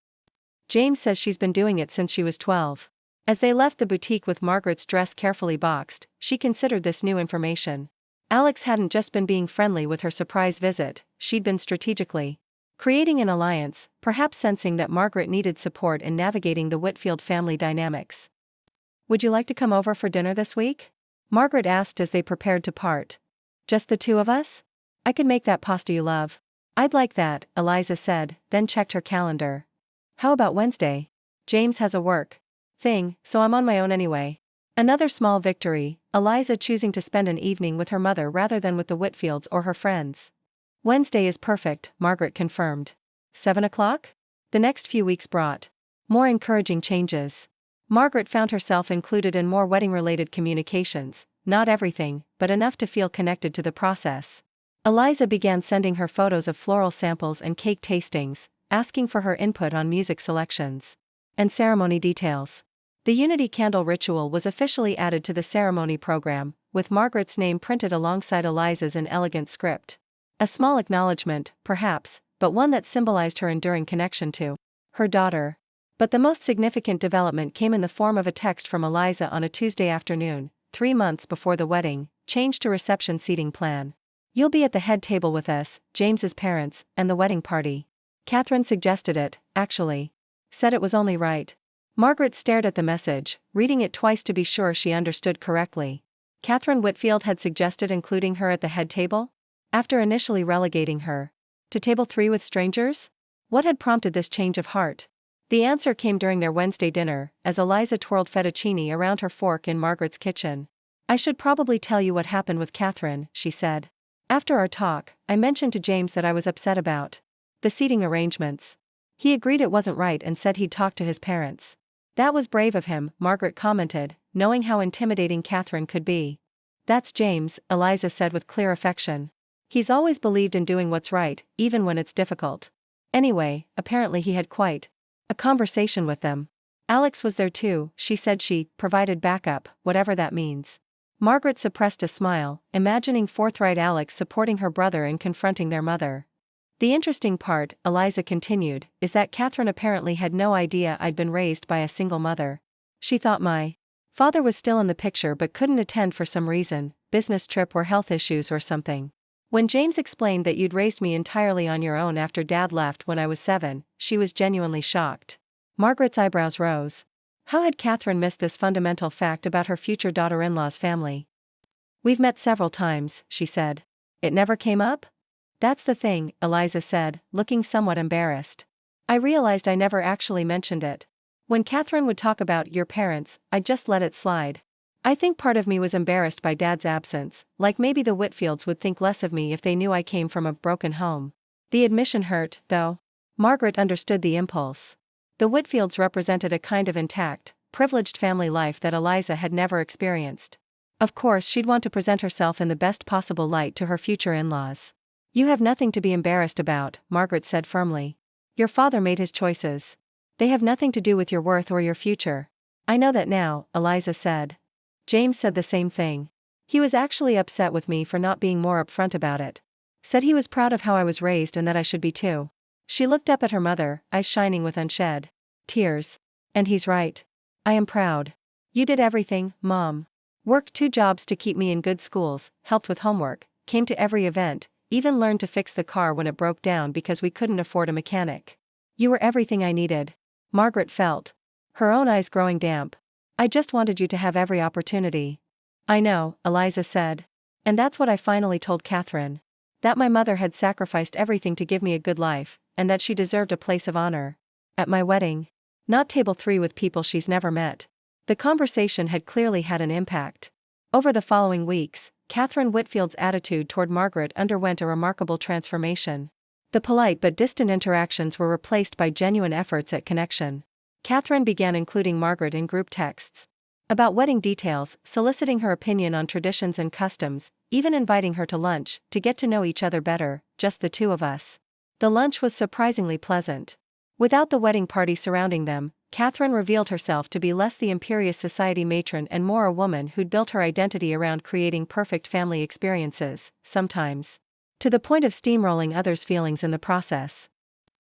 Speaker 1: "James says she's been doing it since she was 12. As they left the boutique with Margaret's dress carefully boxed, she considered this new information. Alex hadn't just been being friendly with her surprise visit, she'd been strategically creating an alliance, perhaps sensing that Margaret needed support in navigating the Whitfield family dynamics. "Would you like to come over for dinner this week?" Margaret asked as they prepared to part. "Just the two of us? I could make that pasta you love." "I'd like that," Eliza said, then checked her calendar. "How about Wednesday?" "James has a work thing, so I'm on my own anyway." Another small victory, Eliza choosing to spend an evening with her mother rather than with the Whitfields or her friends. "Wednesday is perfect," Margaret confirmed. 7 o'clock? The next few weeks brought more encouraging changes. Margaret found herself included in more wedding-related communications, not everything, but enough to feel connected to the process. Eliza began sending her photos of floral samples and cake tastings, asking for her input on music selections and ceremony details. The Unity Candle ritual was officially added to the ceremony program, with Margaret's name printed alongside Eliza's in elegant script. A small acknowledgement, perhaps, but one that symbolized her enduring connection to her daughter. But the most significant development came in the form of a text from Eliza on a Tuesday afternoon, 3 months before the wedding, changed to reception seating plan. "You'll be at the head table with us, James's parents, and the wedding party." Catherine suggested it, actually. Said it was only right. Margaret stared at the message, reading it twice to be sure she understood correctly. Catherine Whitfield had suggested including her at the head table? After initially relegating her to table 3 with strangers? What had prompted this change of heart? The answer came during their Wednesday dinner, as Eliza twirled fettuccine around her fork in Margaret's kitchen. "I should probably tell you what happened with Catherine," she said. "After our talk, I mentioned to James that I was upset about the seating arrangements. He agreed it wasn't right and said he'd talk to his parents." "That was brave of him," Margaret commented, knowing how intimidating Catherine could be. "That's James," Eliza said with clear affection. "He's always believed in doing what's right, even when it's difficult." Anyway, apparently he had quite a conversation with them. Alex was there too, she said she provided backup, whatever that means. Margaret suppressed a smile, imagining forthright Alex supporting her brother in confronting their mother. "The interesting part," Eliza continued, "is that Catherine apparently had no idea I'd been raised by a single mother. She thought my father was still in the picture but couldn't attend for some reason, business trip or health issues or something. When James explained that you'd raised me entirely on your own after Dad left when I was 7, she was genuinely shocked." Margaret's eyebrows rose. How had Catherine missed this fundamental fact about her future daughter-in-law's family? "We've met several times," she said. "It never came up?" "That's the thing," Eliza said, looking somewhat embarrassed. "I realized I never actually mentioned it. When Catherine would talk about your parents, I'd just let it slide. I think part of me was embarrassed by Dad's absence, like maybe the Whitfields would think less of me if they knew I came from a broken home." The admission hurt, though. Margaret understood the impulse. The Whitfields represented a kind of intact, privileged family life that Eliza had never experienced. Of course she'd want to present herself in the best possible light to her future in-laws. "You have nothing to be embarrassed about," Margaret said firmly. "Your father made his choices. They have nothing to do with your worth or your future." "I know that now," Eliza said. James said the same thing. He was actually upset with me for not being more upfront about it. Said he was proud of how I was raised and that I should be too. She looked up at her mother, eyes shining with unshed tears. And he's right. I am proud. You did everything, Mom. Worked 2 jobs to keep me in good schools, helped with homework, came to every event, even learned to fix the car when it broke down because we couldn't afford a mechanic. You were everything I needed. Margaret felt her own eyes growing damp. I just wanted you to have every opportunity. I know, Eliza said. And that's what I finally told Catherine. That my mother had sacrificed everything to give me a good life, and that she deserved a place of honor. At my wedding. Not table 3 with people she's never met. The conversation had clearly had an impact. Over the following weeks, Catherine Whitfield's attitude toward Margaret underwent a remarkable transformation. The polite but distant interactions were replaced by genuine efforts at connection. Catherine began including Margaret in group texts about wedding details, soliciting her opinion on traditions and customs, even inviting her to lunch, to get to know each other better, just the 2 of us. The lunch was surprisingly pleasant. Without the wedding party surrounding them, Catherine revealed herself to be less the imperious society matron and more a woman who'd built her identity around creating perfect family experiences, sometimes to the point of steamrolling others' feelings in the process.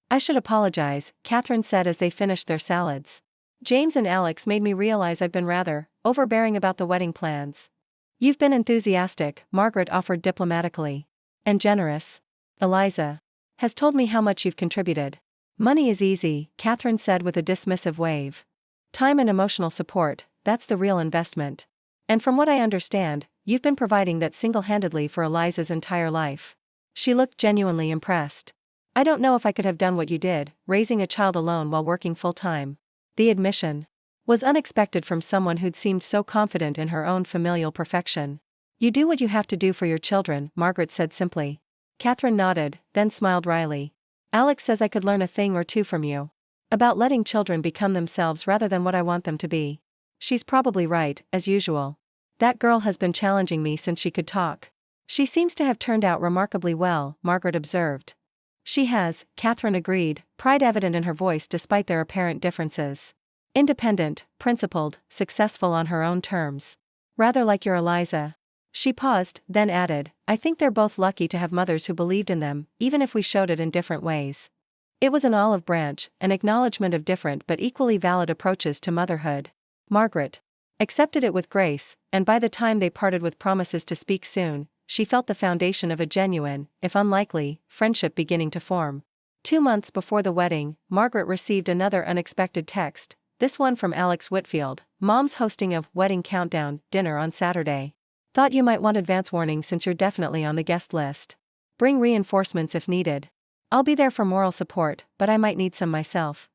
Speaker 1: I should apologize, Catherine said as they finished their salads. James and Alex made me realize I've been rather overbearing about the wedding plans. You've been enthusiastic, Margaret offered diplomatically. And generous. Eliza has told me how much you've contributed. Money is easy, Catherine said with a dismissive wave. Time and emotional support, that's the real investment. And from what I understand, you've been providing that single-handedly for Eliza's entire life. She looked genuinely impressed. I don't know if I could have done what you did, raising a child alone while working full-time. The admission was unexpected from someone who'd seemed so confident in her own familial perfection. You do what you have to do for your children, Margaret said simply. Catherine nodded, then smiled wryly. Alex says I could learn a thing or 2 from you. About letting children become themselves rather than what I want them to be. She's probably right, as usual. That girl has been challenging me since she could talk. She seems to have turned out remarkably well, Margaret observed. She has, Catherine agreed, pride evident in her voice despite their apparent differences. Independent, principled, successful on her own terms. Rather like your Eliza. She paused, then added, I think they're both lucky to have mothers who believed in them, even if we showed it in different ways. It was an olive branch, an acknowledgement of different but equally valid approaches to motherhood. Margaret accepted it with grace, and by the time they parted with promises to speak soon, she felt the foundation of a genuine, if unlikely, friendship beginning to form. 2 months before the wedding, Margaret received another unexpected text, this one from Alex Whitfield. Mom's hosting a wedding countdown dinner on Saturday. Thought you might want advance warning since you're definitely on the guest list. Bring reinforcements if needed. I'll be there for moral support, but I might need some myself.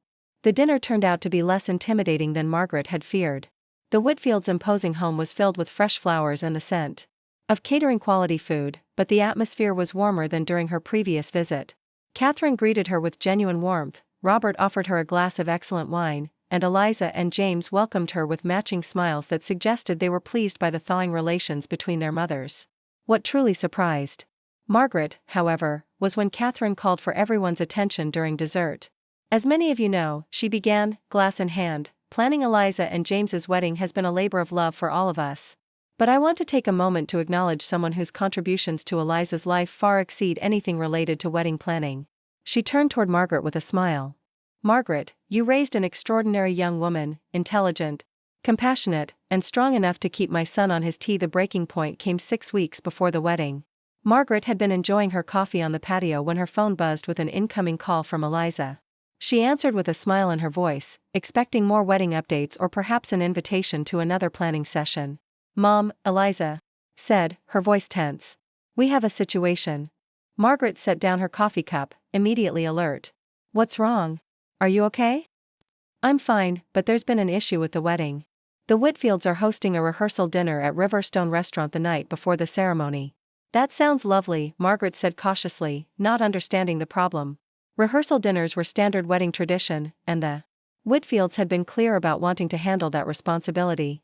Speaker 1: The dinner turned out to be less intimidating than Margaret had feared. The Whitfields' imposing home was filled with fresh flowers and the scent of catering quality food, but the atmosphere was warmer than during her previous visit. Catherine greeted her with genuine warmth, Robert offered her a glass of excellent wine, and Eliza and James welcomed her with matching smiles that suggested they were pleased by the thawing relations between their mothers. What truly surprised Margaret, however, was when Catherine called for everyone's attention during dessert. As many of you know, she began, glass in hand, planning Eliza and James's wedding has been a labor of love for all of us. But I want to take a moment to acknowledge someone whose contributions to Eliza's life far exceed anything related to wedding planning. She turned toward Margaret with a smile. Margaret, you raised an extraordinary young woman, intelligent, compassionate, and strong enough to keep my son on his tea. The breaking point came 6 weeks before the wedding. Margaret had been enjoying her coffee on the patio when her phone buzzed with an incoming call from Eliza. She answered with a smile in her voice, expecting more wedding updates or perhaps an invitation to another planning session. Mom, Eliza said, her voice tense. We have a situation. Margaret set down her coffee cup, immediately alert. What's wrong? Are you okay? I'm fine, but there's been an issue with the wedding. The Whitfields are hosting a rehearsal dinner at Riverstone Restaurant the night before the ceremony. That sounds lovely, Margaret said cautiously, not understanding the problem. Rehearsal dinners were standard wedding tradition, and the Whitfields had been clear about wanting to handle that responsibility.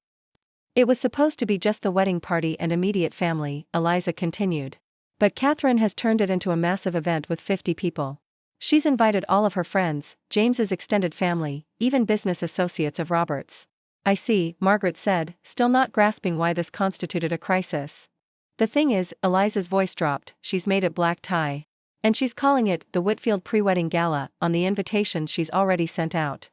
Speaker 1: It was supposed to be just the wedding party and immediate family, Eliza continued. But Catherine has turned it into a massive event with 50 people. She's invited all of her friends, James's extended family, even business associates of Robert's. I see, Margaret said, still not grasping why this constituted a crisis. The thing is, Eliza's voice dropped, she's made it black tie. And she's calling it the Whitfield pre-wedding gala on the invitations she's already sent out.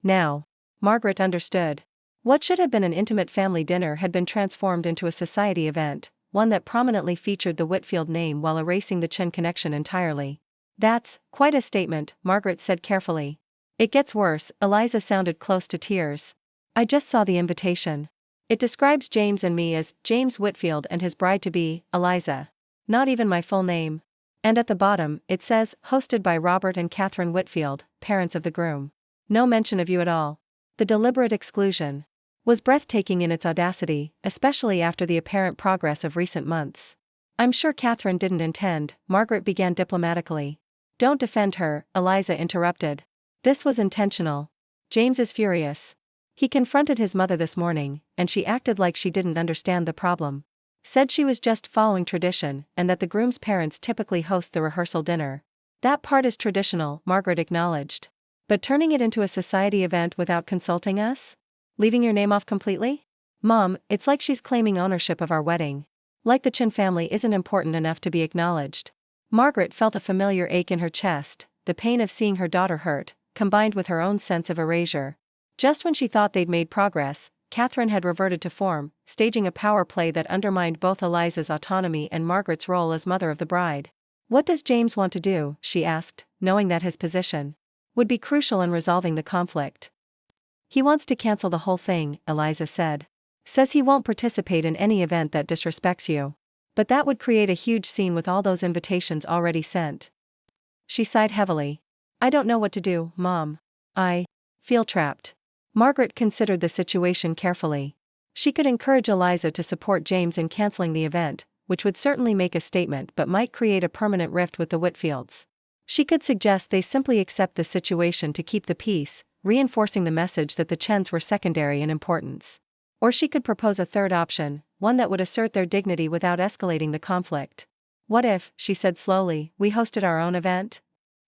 Speaker 1: Now, Margaret understood. What should have been an intimate family dinner had been transformed into a society event, one that prominently featured the Whitfield name while erasing the Chen connection entirely. That's quite a statement, Margaret said carefully. It gets worse, Eliza sounded close to tears. I just saw the invitation. It describes James and me as James Whitfield and his bride-to-be, Eliza. Not even my full name. And at the bottom, it says, hosted by Robert and Catherine Whitfield, parents of the groom. No mention of you at all. The deliberate exclusion was breathtaking in its audacity, especially after the apparent progress of recent months. I'm sure Catherine didn't intend, Margaret began diplomatically. Don't defend her, Eliza interrupted. This was intentional. James is furious. He confronted his mother this morning, and she acted like she didn't understand the problem. Said she was just following tradition, and that the groom's parents typically host the rehearsal dinner. That part is traditional, Margaret acknowledged. But turning it into a society event without consulting us? Leaving your name off completely? Mom, it's like she's claiming ownership of our wedding. Like the Chen family isn't important enough to be acknowledged. Margaret felt a familiar ache in her chest, the pain of seeing her daughter hurt, combined with her own sense of erasure. Just when she thought they'd made progress, Catherine had reverted to form, staging a power play that undermined both Eliza's autonomy and Margaret's role as mother of the bride. What does James want to do? She asked, knowing that his position would be crucial in resolving the conflict. He wants to cancel the whole thing, Eliza said. Says he won't participate in any event that disrespects you. But that would create a huge scene with all those invitations already sent. She sighed heavily. I don't know what to do, Mom. I feel trapped. Margaret considered the situation carefully. She could encourage Eliza to support James in canceling the event, which would certainly make a statement but might create a permanent rift with the Whitfields. She could suggest they simply accept the situation to keep the peace, reinforcing the message that the Chens were secondary in importance. Or she could propose a third option, one that would assert their dignity without escalating the conflict. What if, she said slowly, we hosted our own event?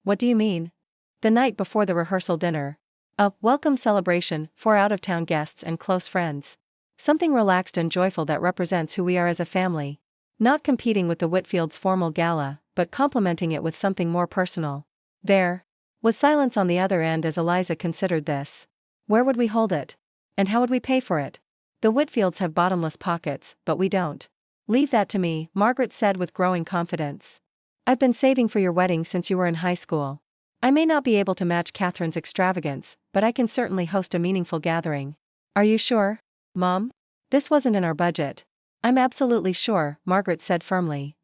Speaker 1: What do you mean? The night before the rehearsal dinner. A welcome celebration for out-of-town guests and close friends. Something relaxed and joyful that represents who we are as a family. Not competing with the Whitfields' formal gala, but complementing it with something more personal. There was silence on the other end as Eliza considered this. Where would we hold it? And how would we pay for it? The Whitfields have bottomless pockets, but we don't. Leave that to me, Margaret said with growing confidence. I've been saving for your wedding since you were in high school. I may not be able to match Catherine's extravagance, but I can certainly host a meaningful gathering. Are you sure, Mom? This wasn't in our budget. I'm absolutely sure, Margaret said firmly.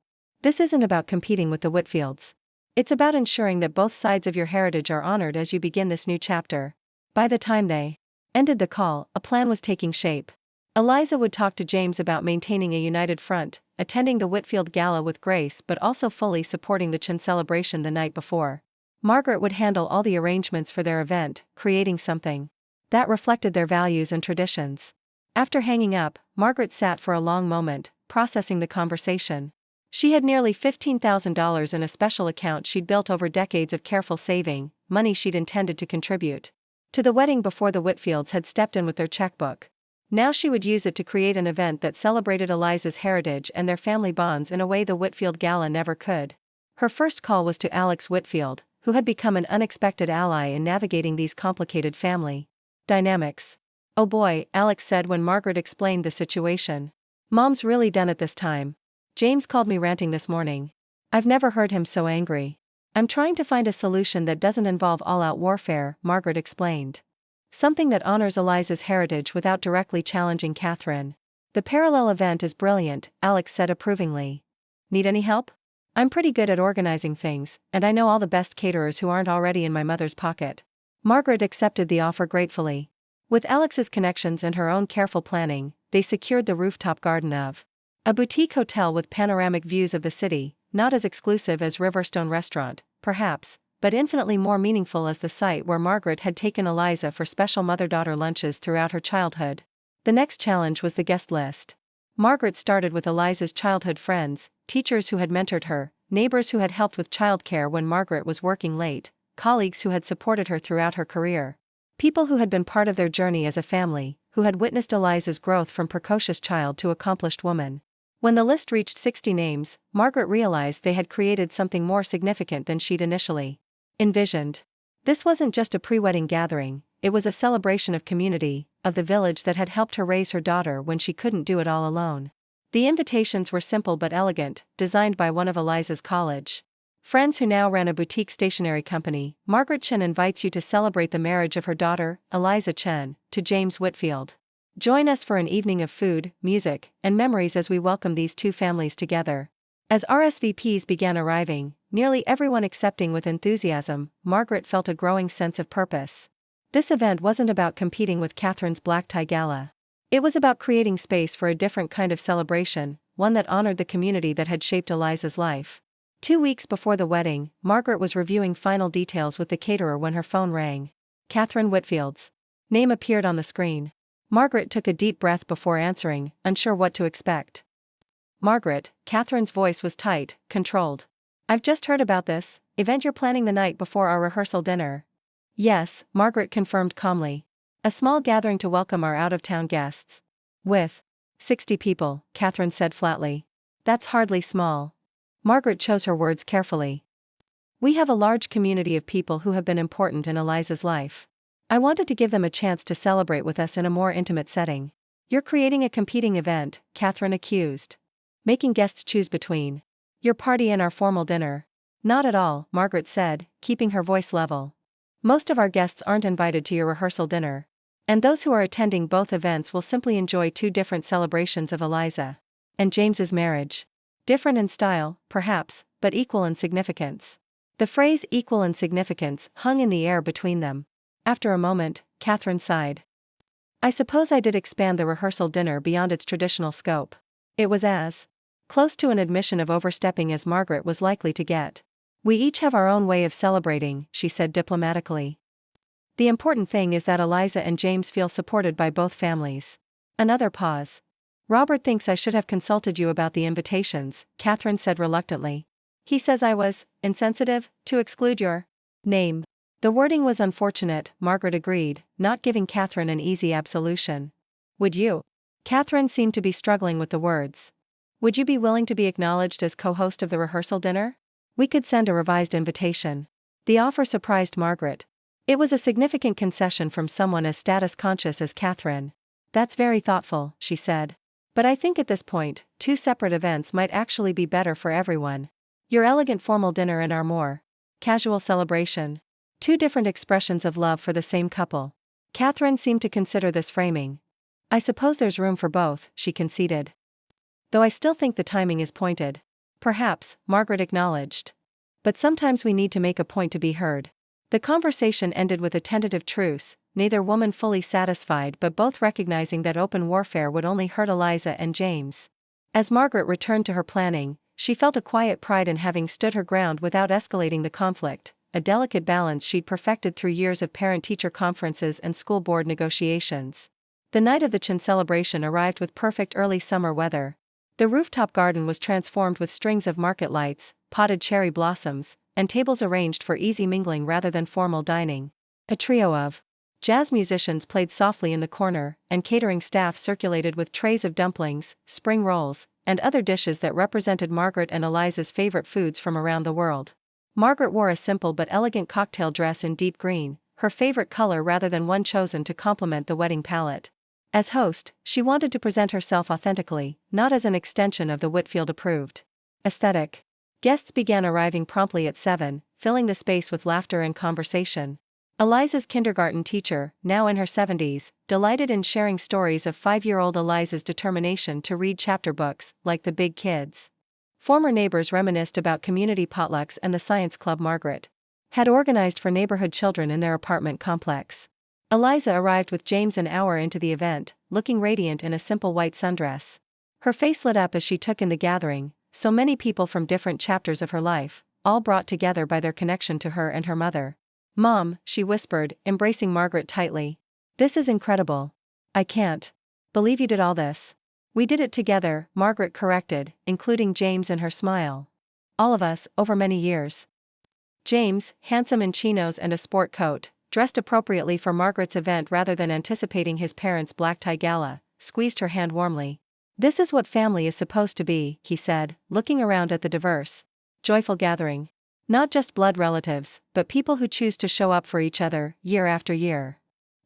Speaker 1: This isn't about competing with the Whitfields. It's about ensuring that both sides of your heritage are honored as you begin this new chapter. By the time they ended the call, a plan was taking shape. Eliza would talk to James about maintaining a united front, attending the Whitfield gala with grace but also fully supporting the Chen celebration the night before. Margaret would handle all the arrangements for their event, creating something that reflected their values and traditions. After hanging up, Margaret sat for a long moment, processing the conversation. She had nearly $15,000 in a special account she'd built over decades of careful saving, money she'd intended to contribute to the wedding before the Whitfields had stepped in with their checkbook. Now she would use it to create an event that celebrated Eliza's heritage and their family bonds in a way the Whitfield gala never could. Her first call was to Alex Whitfield, who had become an unexpected ally in navigating these complicated family dynamics. Oh boy, Alex said when Margaret explained the situation. Mom's really done it this time. James called me ranting this morning. I've never heard him so angry. I'm trying to find a solution that doesn't involve all-out warfare, Margaret explained. Something that honors Eliza's heritage without directly challenging Catherine. The parallel event is brilliant, Alex said approvingly. Need any help? I'm pretty good at organizing things, and I know all the best caterers who aren't already in my mother's pocket. Margaret accepted the offer gratefully. With Alex's connections and her own careful planning, they secured the rooftop garden of a boutique hotel with panoramic views of the city, not as exclusive as Riverstone Restaurant, perhaps, but infinitely more meaningful as the site where Margaret had taken Eliza for special mother-daughter lunches throughout her childhood. The next challenge was the guest list. Margaret started with Eliza's childhood friends, teachers who had mentored her, neighbors who had helped with childcare when Margaret was working late, colleagues who had supported her throughout her career. People who had been part of their journey as a family, who had witnessed Eliza's growth from precocious child to accomplished woman. When the list reached 60 names, Margaret realized they had created something more significant than she'd initially envisioned. This wasn't just a pre-wedding gathering, it was a celebration of community, of the village that had helped her raise her daughter when she couldn't do it all alone. The invitations were simple but elegant, designed by one of Eliza's college friends who now ran a boutique stationery company. Margaret Chen invites you to celebrate the marriage of her daughter, Eliza Chen, to James Whitfield. Join us for an evening of food, music, and memories as we welcome these two families together. As RSVPs began arriving, nearly everyone accepting with enthusiasm, Margaret felt a growing sense of purpose. This event wasn't about competing with Catherine's black tie gala. It was about creating space for a different kind of celebration, one that honored the community that had shaped Eliza's life. 2 weeks before the wedding, Margaret was reviewing final details with the caterer when her phone rang. Catherine Whitfield's name appeared on the screen. Margaret took a deep breath before answering, unsure what to expect. Margaret, Catherine's voice was tight, controlled. I've just heard about this event you're planning the night before our rehearsal dinner. Yes, Margaret confirmed calmly. A small gathering to welcome our out-of-town guests. With 60 people, Catherine said flatly. That's hardly small. Margaret chose her words carefully. We have a large community of people who have been important in Eliza's life. I wanted to give them a chance to celebrate with us in a more intimate setting. You're creating a competing event, Catherine accused. Making guests choose between your party and our formal dinner. Not at all, Margaret said, keeping her voice level. Most of our guests aren't invited to your rehearsal dinner. And those who are attending both events will simply enjoy two different celebrations of Eliza and James's marriage. Different in style, perhaps, but equal in significance. The phrase equal in significance hung in the air between them. After a moment, Catherine sighed. I suppose I did expand the rehearsal dinner beyond its traditional scope. It was as close to an admission of overstepping as Margaret was likely to get. We each have our own way of celebrating, she said diplomatically. The important thing is that Eliza and James feel supported by both families. Another pause. Robert thinks I should have consulted you about the invitations, Catherine said reluctantly. He says I was insensitive to exclude your name. The wording was unfortunate, Margaret agreed, not giving Catherine an easy absolution. Would you? Catherine seemed to be struggling with the words. Would you be willing to be acknowledged as co-host of the rehearsal dinner? We could send a revised invitation. The offer surprised Margaret. It was a significant concession from someone as status-conscious as Catherine. That's very thoughtful, she said. But I think at this point, two separate events might actually be better for everyone. Your elegant formal dinner and our more casual celebration. Two different expressions of love for the same couple. Catherine seemed to consider this framing. I suppose there's room for both, she conceded. Though I still think the timing is pointed. Perhaps, Margaret acknowledged. But sometimes we need to make a point to be heard. The conversation ended with a tentative truce, neither woman fully satisfied but both recognizing that open warfare would only hurt Eliza and James. As Margaret returned to her planning, she felt a quiet pride in having stood her ground without escalating the conflict, a delicate balance she'd perfected through years of parent-teacher conferences and school board negotiations. The night of the Chen celebration arrived with perfect early summer weather. The rooftop garden was transformed with strings of market lights, potted cherry blossoms, and tables arranged for easy mingling rather than formal dining. A trio of jazz musicians played softly in the corner, and catering staff circulated with trays of dumplings, spring rolls, and other dishes that represented Margaret and Eliza's favorite foods from around the world. Margaret wore a simple but elegant cocktail dress in deep green, her favorite color rather than one chosen to complement the wedding palette. As host, she wanted to present herself authentically, not as an extension of the Whitfield-approved aesthetic. Guests began arriving promptly at 7, filling the space with laughter and conversation. Eliza's kindergarten teacher, now in her 70s, delighted in sharing stories of 5-year-old Eliza's determination to read chapter books, like the big kids. Former neighbors reminisced about community potlucks and the science club Margaret had organized for neighborhood children in their apartment complex. Eliza arrived with James an hour into the event, looking radiant in a simple white sundress. Her face lit up as she took in the gathering, so many people from different chapters of her life, all brought together by their connection to her and her mother. Mom, she whispered, embracing Margaret tightly. This is incredible. I can't believe you did all this. We did it together, Margaret corrected, including James and her smile. All of us, over many years. James, handsome in chinos and a sport coat, dressed appropriately for Margaret's event rather than anticipating his parents' black tie gala, squeezed her hand warmly. This is what family is supposed to be, he said, looking around at the diverse, joyful gathering. Not just blood relatives, but people who choose to show up for each other, year after year.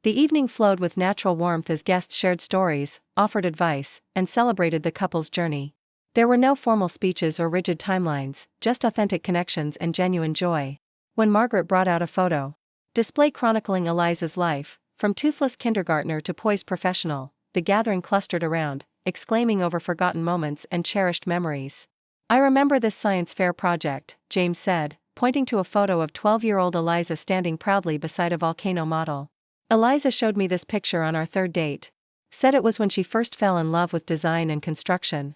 Speaker 1: The evening flowed with natural warmth as guests shared stories, offered advice, and celebrated the couple's journey. There were no formal speeches or rigid timelines, just authentic connections and genuine joy. When Margaret brought out a photo display chronicling Eliza's life, from toothless kindergartner to poised professional, the gathering clustered around, exclaiming over forgotten moments and cherished memories. "I remember this science fair project," James said, pointing to a photo of 12-year-old Eliza standing proudly beside a volcano model. "Eliza showed me this picture on our third date. Said it was when she first fell in love with design and construction."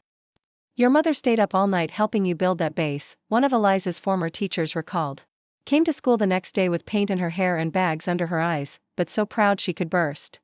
Speaker 1: "Your mother stayed up all night helping you build that base," one of Eliza's former teachers recalled. "Came to school the next day with paint in her hair and bags under her eyes, but so proud she could burst."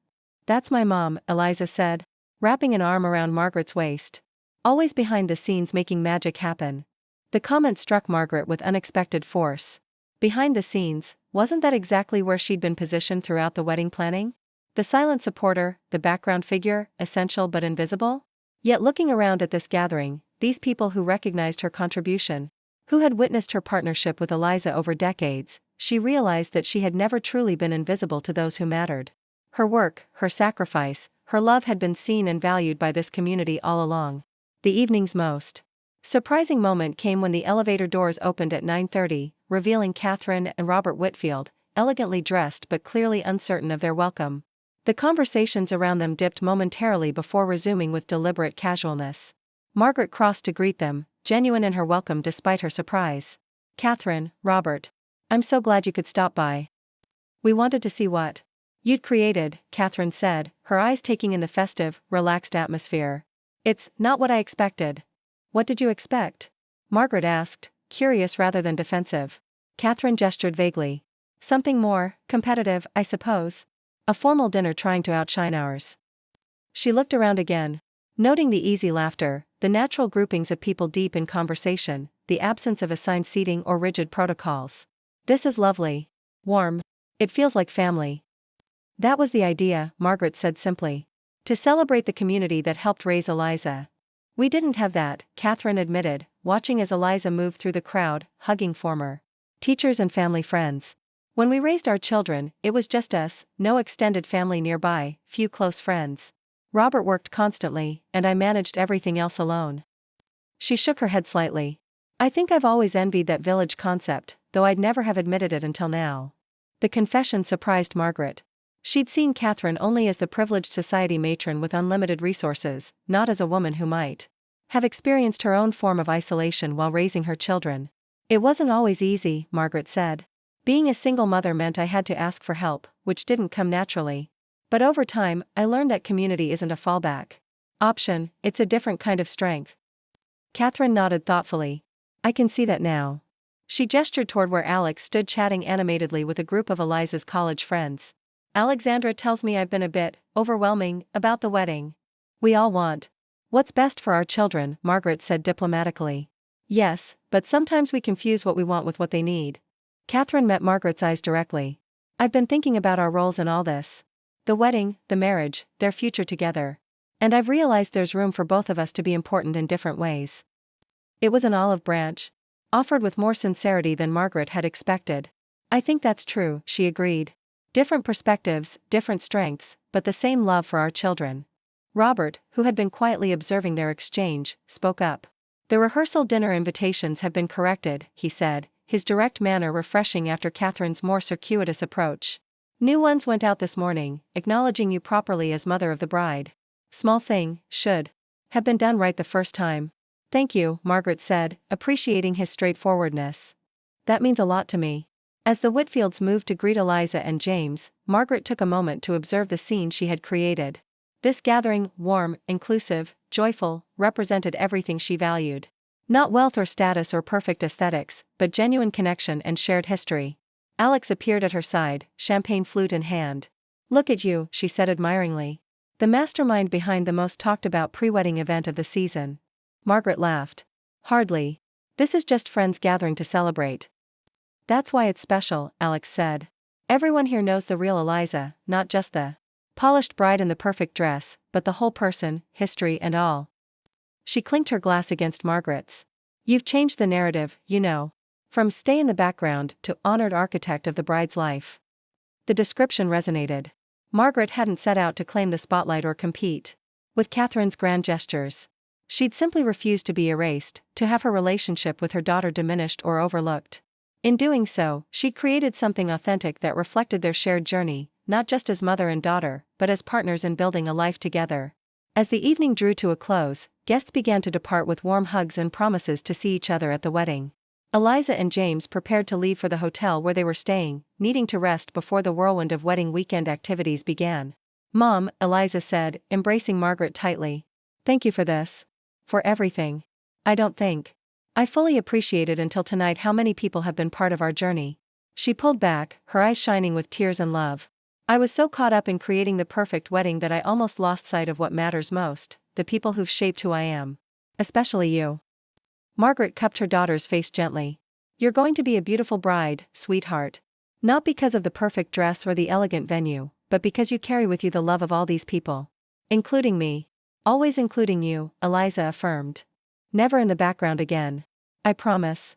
Speaker 1: "That's my mom," Eliza said, wrapping an arm around Margaret's waist. "Always behind the scenes making magic happen." The comment struck Margaret with unexpected force. Behind the scenes, wasn't that exactly where she'd been positioned throughout the wedding planning? The silent supporter, the background figure, essential but invisible? Yet looking around at this gathering, these people who recognized her contribution, who had witnessed her partnership with Eliza over decades, she realized that she had never truly been invisible to those who mattered. Her work, her sacrifice, her love had been seen and valued by this community all along. The evening's most surprising moment came when the elevator doors opened at 9:30, revealing Catherine and Robert Whitfield, elegantly dressed but clearly uncertain of their welcome. The conversations around them dipped momentarily before resuming with deliberate casualness. Margaret crossed to greet them, genuine in her welcome despite her surprise. "Catherine, Robert. I'm so glad you could stop by. We wanted to see what you'd created," Catherine said, her eyes taking in the festive, relaxed atmosphere. "It's not what I expected." "What did you expect?" Margaret asked, curious rather than defensive. Catherine gestured vaguely. "Something more competitive, I suppose. A formal dinner trying to outshine ours." She looked around again, noting the easy laughter, the natural groupings of people deep in conversation, the absence of assigned seating or rigid protocols. "This is lovely. Warm. It feels like family." "That was the idea," Margaret said simply. "To celebrate the community that helped raise Eliza." "We didn't have that," Catherine admitted, watching as Eliza moved through the crowd, hugging former teachers and family friends. "When we raised our children, it was just us, no extended family nearby, few close friends. Robert worked constantly, and I managed everything else alone." She shook her head slightly. "I think I've always envied that village concept, though I'd never have admitted it until now." The confession surprised Margaret. She'd seen Catherine only as the privileged society matron with unlimited resources, not as a woman who might have experienced her own form of isolation while raising her children. "It wasn't always easy," Margaret said. "Being a single mother meant I had to ask for help, which didn't come naturally. But over time, I learned that community isn't a fallback option, it's a different kind of strength." Catherine nodded thoughtfully. "I can see that now." She gestured toward where Alex stood chatting animatedly with a group of Eliza's college friends. "Alexandra tells me I've been a bit overwhelming about the wedding. We all want what's best for our children," Margaret said diplomatically. "Yes, but sometimes we confuse what we want with what they need." Catherine met Margaret's eyes directly. "I've been thinking about our roles in all this. The wedding, the marriage, their future together. And I've realized there's room for both of us to be important in different ways." It was an olive branch, offered with more sincerity than Margaret had expected. "I think that's true," she agreed. "Different perspectives, different strengths, but the same love for our children." Robert, who had been quietly observing their exchange, spoke up. "The rehearsal dinner invitations have been corrected," he said, his direct manner refreshing after Catherine's more circuitous approach. "New ones went out this morning, acknowledging you properly as mother of the bride. Small thing, should have been done right the first time." "Thank you," Margaret said, appreciating his straightforwardness. "That means a lot to me." As the Whitfields moved to greet Eliza and James, Margaret took a moment to observe the scene she had created. This gathering, warm, inclusive, joyful, represented everything she valued. Not wealth or status or perfect aesthetics, but genuine connection and shared history. Alex appeared at her side, champagne flute in hand. "Look at you," she said admiringly. "The mastermind behind the most talked about pre-wedding event of the season." Margaret laughed. "Hardly. This is just friends gathering to celebrate." "That's why it's special," Alex said. "Everyone here knows the real Eliza, not just the polished bride in the perfect dress, but the whole person, history and all." She clinked her glass against Margaret's. "You've changed the narrative, you know. From stay in the background to honored architect of the bride's life." The description resonated. Margaret hadn't set out to claim the spotlight or compete with Catherine's grand gestures. She'd simply refused to be erased, to have her relationship with her daughter diminished or overlooked. In doing so, she created something authentic that reflected their shared journey, not just as mother and daughter, but as partners in building a life together. As the evening drew to a close, guests began to depart with warm hugs and promises to see each other at the wedding. Eliza and James prepared to leave for the hotel where they were staying, needing to rest before the whirlwind of wedding weekend activities began. "Mom," Eliza said, embracing Margaret tightly. "Thank you for this. For everything. I don't think I fully appreciated until tonight how many people have been part of our journey." She pulled back, her eyes shining with tears and love. "I was so caught up in creating the perfect wedding that I almost lost sight of what matters most, the people who've shaped who I am. Especially you." Margaret cupped her daughter's face gently. "You're going to be a beautiful bride, sweetheart. Not because of the perfect dress or the elegant venue, but because you carry with you the love of all these people. Including me. Always including you," Eliza affirmed. "Never in the background again. I promise."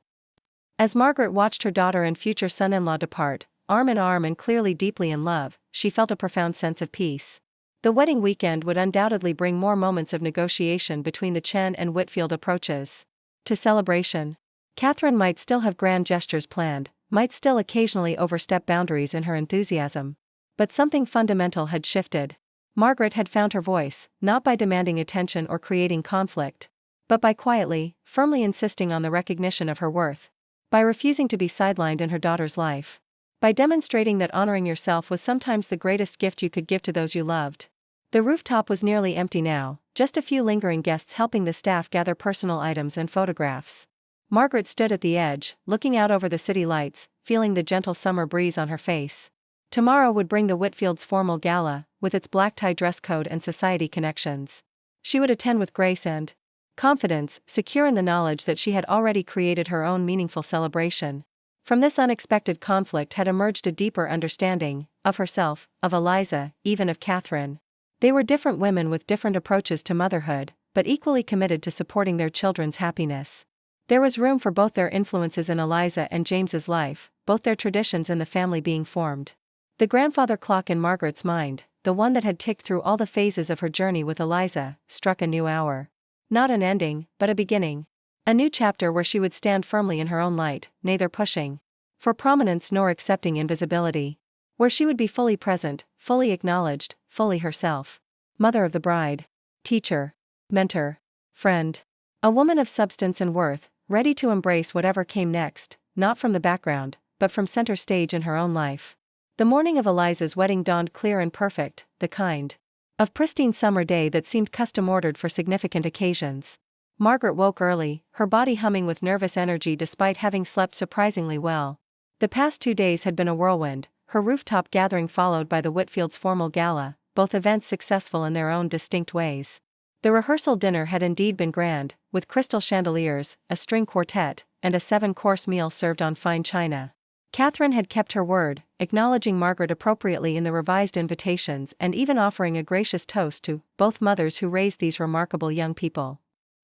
Speaker 1: As Margaret watched her daughter and future son-in-law depart, arm in arm and clearly deeply in love, she felt a profound sense of peace. The wedding weekend would undoubtedly bring more moments of negotiation between the Chen and Whitfield approaches to celebration. Catherine might still have grand gestures planned, might still occasionally overstep boundaries in her enthusiasm. But something fundamental had shifted. Margaret had found her voice, not by demanding attention or creating conflict, but by quietly, firmly insisting on the recognition of her worth. By refusing to be sidelined in her daughter's life. By demonstrating that honoring yourself was sometimes the greatest gift you could give to those you loved. The rooftop was nearly empty now, just a few lingering guests helping the staff gather personal items and photographs. Margaret stood at the edge, looking out over the city lights, feeling the gentle summer breeze on her face. Tomorrow would bring the Whitfields' formal gala, with its black tie dress code and society connections. She would attend with grace and confidence, secure in the knowledge that she had already created her own meaningful celebration. From this unexpected conflict had emerged a deeper understanding, of herself, of Eliza, even of Catherine. They were different women with different approaches to motherhood, but equally committed to supporting their children's happiness. There was room for both their influences in Eliza and James's life, both their traditions in the family being formed. The grandfather clock in Margaret's mind, the one that had ticked through all the phases of her journey with Eliza, struck a new hour. Not an ending, but a beginning. A new chapter where she would stand firmly in her own light, neither pushing for prominence nor accepting invisibility. Where she would be fully present, fully acknowledged, fully herself. Mother of the bride. Teacher. Mentor. Friend. A woman of substance and worth, ready to embrace whatever came next, not from the background, but from center stage in her own life. The morning of Eliza's wedding dawned clear and perfect, the kind of pristine summer day that seemed custom-ordered for significant occasions. Margaret woke early, her body humming with nervous energy despite having slept surprisingly well. The past 2 days had been a whirlwind, her rooftop gathering followed by the Whitfields' formal gala, both events successful in their own distinct ways. The rehearsal dinner had indeed been grand, with crystal chandeliers, a string quartet, and a 7-course meal served on fine china. Catherine had kept her word, acknowledging Margaret appropriately in the revised invitations and even offering a gracious toast to both mothers who raised these remarkable young people.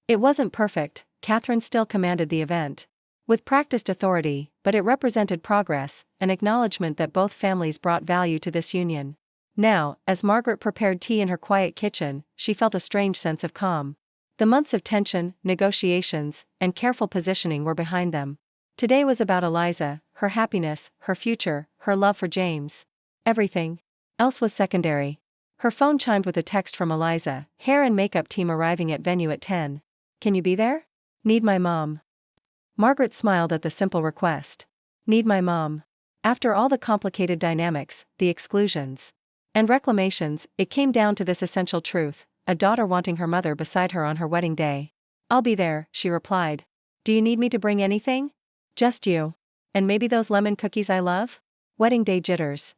Speaker 1: It wasn't perfect, Catherine still commanded the event with practiced authority, but it represented progress, an acknowledgement that both families brought value to this union. Now, as Margaret prepared tea in her quiet kitchen, she felt a strange sense of calm. The months of tension, negotiations, and careful positioning were behind them. Today was about Eliza, her happiness, her future, her love for James. Everything else was secondary. Her phone chimed with a text from Eliza, hair and makeup team arriving at venue at 10. "Can you be there? Need my mom." Margaret smiled at the simple request. Need my mom. After all the complicated dynamics, the exclusions and reclamations, it came down to this essential truth, a daughter wanting her mother beside her on her wedding day. "I'll be there," she replied. "Do you need me to bring anything?" "Just you. And maybe those lemon cookies I love?" Wedding day jitters.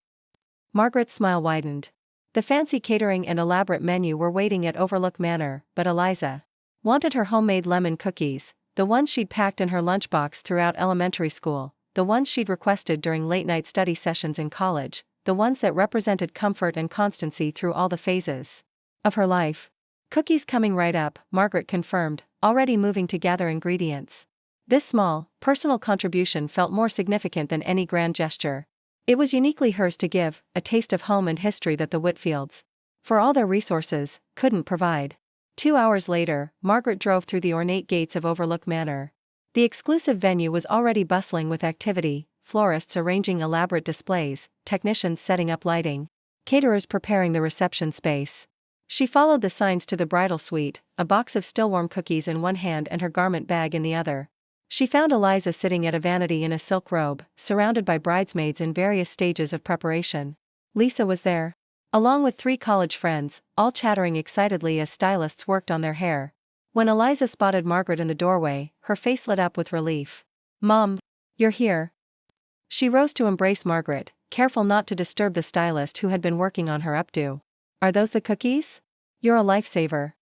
Speaker 1: Margaret's smile widened. The fancy catering and elaborate menu were waiting at Overlook Manor, but Eliza wanted her homemade lemon cookies, the ones she'd packed in her lunchbox throughout elementary school, the ones she'd requested during late-night study sessions in college, the ones that represented comfort and constancy through all the phases of her life. "Cookies coming right up," Margaret confirmed, already moving to gather ingredients. This small, personal contribution felt more significant than any grand gesture. It was uniquely hers to give, a taste of home and history that the Whitfields, for all their resources, couldn't provide. 2 hours later, Margaret drove through the ornate gates of Overlook Manor. The exclusive venue was already bustling with activity, florists arranging elaborate displays, technicians setting up lighting, caterers preparing the reception space. She followed the signs to the bridal suite, a box of still-warm cookies in one hand and her garment bag in the other. She found Eliza sitting at a vanity in a silk robe, surrounded by bridesmaids in various stages of preparation. Lisa was there, along with 3 college friends, all chattering excitedly as stylists worked on their hair. When Eliza spotted Margaret in the doorway, her face lit up with relief. "Mom, you're here." She rose to embrace Margaret, careful not to disturb the stylist who had been working on her updo. "Are those the cookies? You're a lifesaver."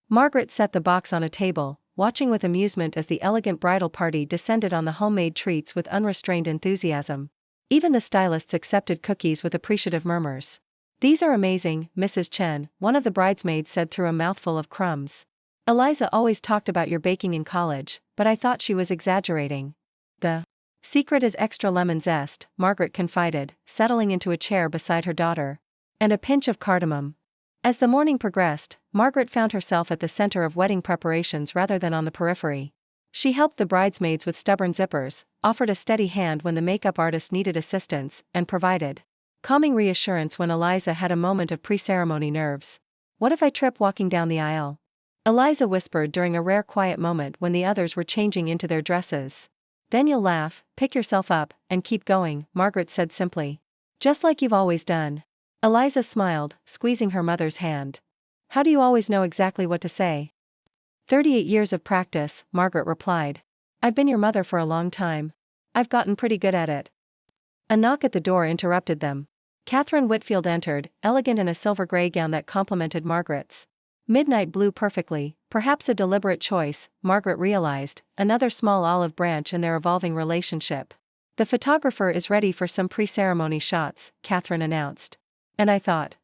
Speaker 1: Margaret set the box on a table, watching with amusement as the elegant bridal party descended on the homemade treats with unrestrained enthusiasm. Even the stylists accepted cookies with appreciative murmurs. "These are amazing, Mrs. Chen," one of the bridesmaids said through a mouthful of crumbs. "Eliza always talked about your baking in college, but I thought she was exaggerating." "The secret is extra lemon zest," Margaret confided, settling into a chair beside her daughter. "And a pinch of cardamom." As the morning progressed, Margaret found herself at the center of wedding preparations rather than on the periphery. She helped the bridesmaids with stubborn zippers, offered a steady hand when the makeup artist needed assistance, and provided calming reassurance when Eliza had a moment of pre-ceremony nerves. "What if I trip walking down the aisle?" Eliza whispered during a rare quiet moment when the others were changing into their dresses. "Then you'll laugh, pick yourself up, and keep going," Margaret said simply. "Just like you've always done." Eliza smiled, squeezing her mother's hand. "How do you always know exactly what to say?" 38 years of practice, Margaret replied. "I've been your mother for a long time. I've gotten pretty good at it." A knock at the door interrupted them. Catherine Whitfield entered, elegant in a silver gray gown that complemented Margaret's midnight blue perfectly, perhaps a deliberate choice, Margaret realized, another small olive branch in their evolving relationship. "The photographer is ready for some pre-ceremony shots," Catherine announced. "And I thought."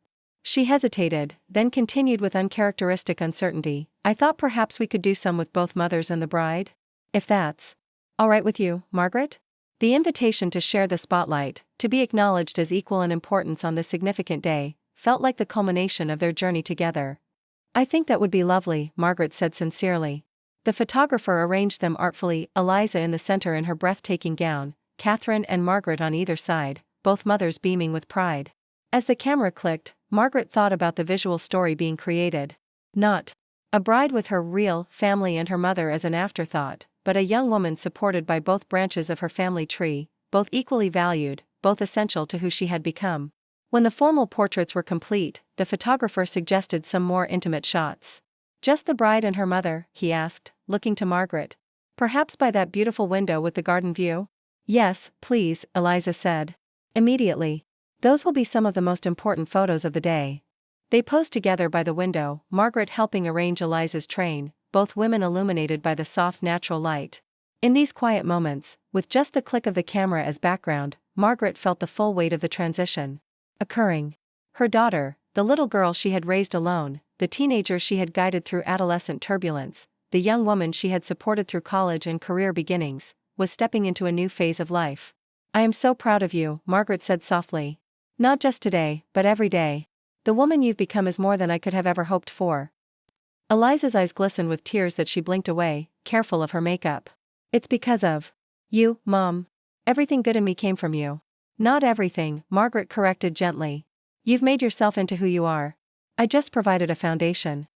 Speaker 1: She hesitated, then continued with uncharacteristic uncertainty, "I thought perhaps we could do some with both mothers and the bride? If that's all right with you, Margaret?" The invitation to share the spotlight, to be acknowledged as equal in importance on this significant day, felt like the culmination of their journey together. "I think that would be lovely," Margaret said sincerely. The photographer arranged them artfully, Eliza in the center in her breathtaking gown, Catherine and Margaret on either side, both mothers beaming with pride. As the camera clicked, Margaret thought about the visual story being created. Not a bride with her real family and her mother as an afterthought, but a young woman supported by both branches of her family tree, both equally valued, both essential to who she had become. When the formal portraits were complete, the photographer suggested some more intimate shots. "Just the bride and her mother?" he asked, looking to Margaret. "Perhaps by that beautiful window with the garden view?" "Yes, please," Eliza said. "Immediately. Those will be some of the most important photos of the day." They posed together by the window, Margaret helping arrange Eliza's train, both women illuminated by the soft natural light. In these quiet moments, with just the click of the camera as background, Margaret felt the full weight of the transition occurring. Her daughter, the little girl she had raised alone, the teenager she had guided through adolescent turbulence, the young woman she had supported through college and career beginnings, was stepping into a new phase of life. "I am so proud of you," Margaret said softly. "Not just today, but every day. The woman you've become is more than I could have ever hoped for." Eliza's eyes glistened with tears that she blinked away, careful of her makeup. "It's because of you, Mom. Everything good in me came from you." "Not everything," Margaret corrected gently. "You've made yourself into who you are. I just provided a foundation."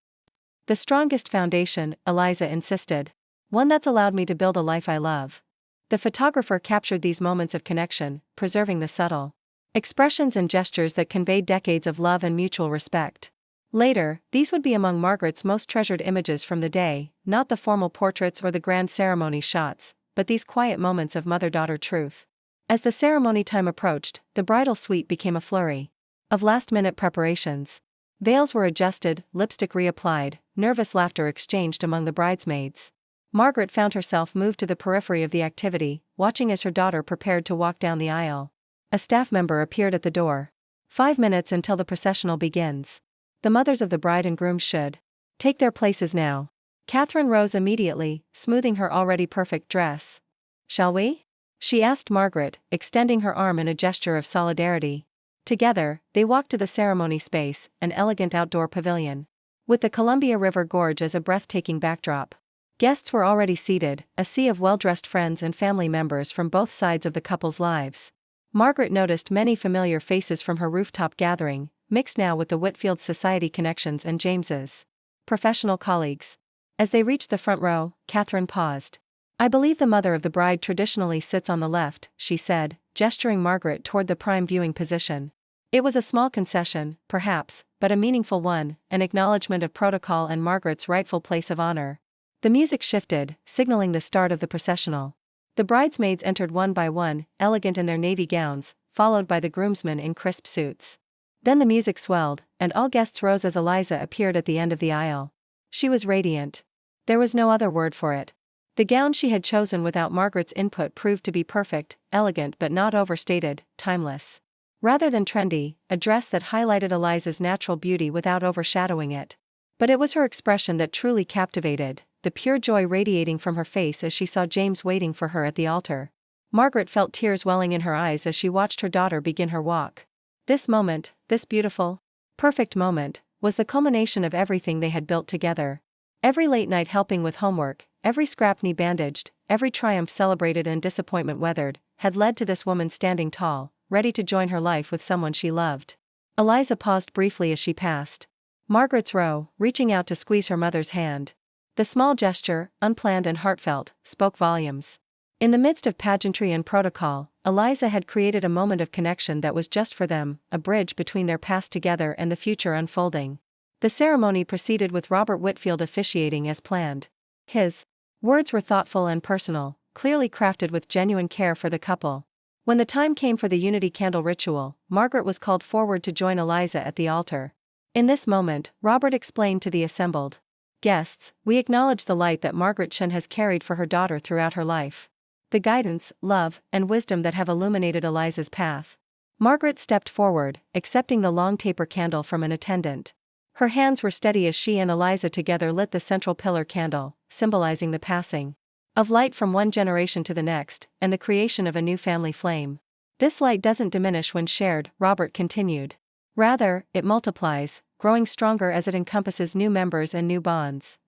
Speaker 1: "The strongest foundation," Eliza insisted. "One that's allowed me to build a life I love." The photographer captured these moments of connection, preserving the subtle expressions and gestures that conveyed decades of love and mutual respect. Later, these would be among Margaret's most treasured images from the day, not the formal portraits or the grand ceremony shots, but these quiet moments of mother-daughter truth. As the ceremony time approached, the bridal suite became a flurry of last-minute preparations. Veils were adjusted, lipstick reapplied, nervous laughter exchanged among the bridesmaids. Margaret found herself moved to the periphery of the activity, watching as her daughter prepared to walk down the aisle. A staff member appeared at the door. 5 minutes until the processional begins. The mothers of the bride and groom should take their places now." Catherine rose immediately, smoothing her already perfect dress. "Shall we?" she asked Margaret, extending her arm in a gesture of solidarity. Together, they walked to the ceremony space, an elegant outdoor pavilion, with the Columbia River Gorge as a breathtaking backdrop. Guests were already seated, a sea of well-dressed friends and family members from both sides of the couple's lives. Margaret noticed many familiar faces from her rooftop gathering, mixed now with the Whitfield Society connections and James's professional colleagues. As they reached the front row, Catherine paused. "I believe the mother of the bride traditionally sits on the left," she said, gesturing Margaret toward the prime viewing position. It was a small concession, perhaps, but a meaningful one, an acknowledgement of protocol and Margaret's rightful place of honor. The music shifted, signaling the start of the processional. The bridesmaids entered one by one, elegant in their navy gowns, followed by the groomsmen in crisp suits. Then the music swelled, and all guests rose as Eliza appeared at the end of the aisle. She was radiant. There was no other word for it. The gown she had chosen without Margaret's input proved to be perfect, elegant but not overstated, timeless. Rather than trendy, a dress that highlighted Eliza's natural beauty without overshadowing it. But it was her expression that truly captivated, the pure joy radiating from her face as she saw James waiting for her at the altar. Margaret felt tears welling in her eyes as she watched her daughter begin her walk. This moment, this beautiful, perfect moment, was the culmination of everything they had built together. Every late night helping with homework, every scrap knee bandaged, every triumph celebrated and disappointment weathered, had led to this woman standing tall, ready to join her life with someone she loved. Eliza paused briefly as she passed Margaret's row, reaching out to squeeze her mother's hand. The small gesture, unplanned and heartfelt, spoke volumes. In the midst of pageantry and protocol, Eliza had created a moment of connection that was just for them, a bridge between their past together and the future unfolding. The ceremony proceeded with Robert Whitfield officiating as planned. His words were thoughtful and personal, clearly crafted with genuine care for the couple. When the time came for the unity candle ritual, Margaret was called forward to join Eliza at the altar. In this moment, Robert explained to the assembled guests, "We acknowledge the light that Margaret Chen has carried for her daughter throughout her life. The guidance, love, and wisdom that have illuminated Eliza's path." Margaret stepped forward, accepting the long taper candle from an attendant. Her hands were steady as she and Eliza together lit the central pillar candle, symbolizing the passing of light from one generation to the next, and the creation of a new family flame. "This light doesn't diminish when shared," Robert continued. "Rather, it multiplies, growing stronger as it encompasses new members and new bonds."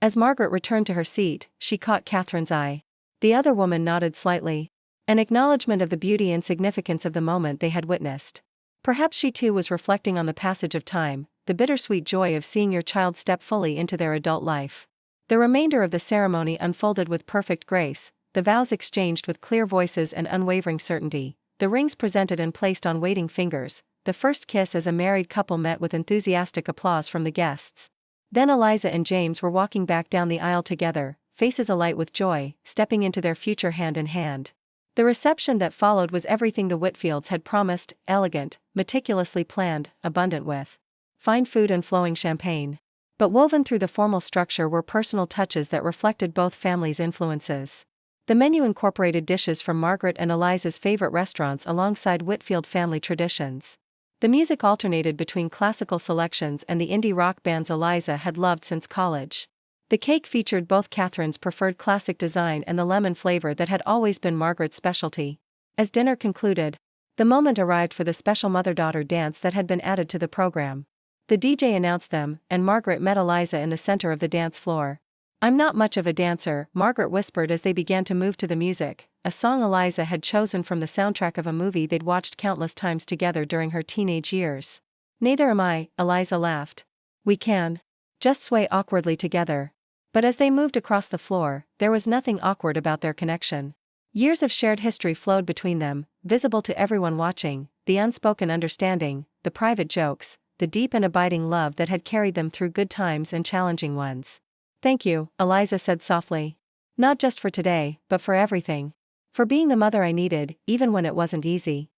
Speaker 1: As Margaret returned to her seat, she caught Catherine's eye. The other woman nodded slightly, an acknowledgement of the beauty and significance of the moment they had witnessed. Perhaps she too was reflecting on the passage of time, the bittersweet joy of seeing your child step fully into their adult life. The remainder of the ceremony unfolded with perfect grace, the vows exchanged with clear voices and unwavering certainty, the rings presented and placed on waiting fingers, the first kiss as a married couple met with enthusiastic applause from the guests. Then Eliza and James were walking back down the aisle together, faces alight with joy, stepping into their future hand in hand. The reception that followed was everything the Whitfields had promised, elegant, meticulously planned, abundant with fine food and flowing champagne. But woven through the formal structure were personal touches that reflected both families' influences. The menu incorporated dishes from Margaret and Eliza's favorite restaurants alongside Whitfield family traditions. The music alternated between classical selections and the indie rock bands Eliza had loved since college. The cake featured both Catherine's preferred classic design and the lemon flavor that had always been Margaret's specialty. As dinner concluded, the moment arrived for the special mother-daughter dance that had been added to the program. The DJ announced them, and Margaret met Eliza in the center of the dance floor. "I'm not much of a dancer," Margaret whispered as they began to move to the music, a song Eliza had chosen from the soundtrack of a movie they'd watched countless times together during her teenage years. "Neither am I," Eliza laughed. "We can just sway awkwardly together." But as they moved across the floor, there was nothing awkward about their connection. Years of shared history flowed between them, visible to everyone watching, the unspoken understanding, the private jokes, the deep and abiding love that had carried them through good times and challenging ones. "Thank you," Eliza said softly. "Not just for today, but for everything. For being the mother I needed, even when it wasn't easy."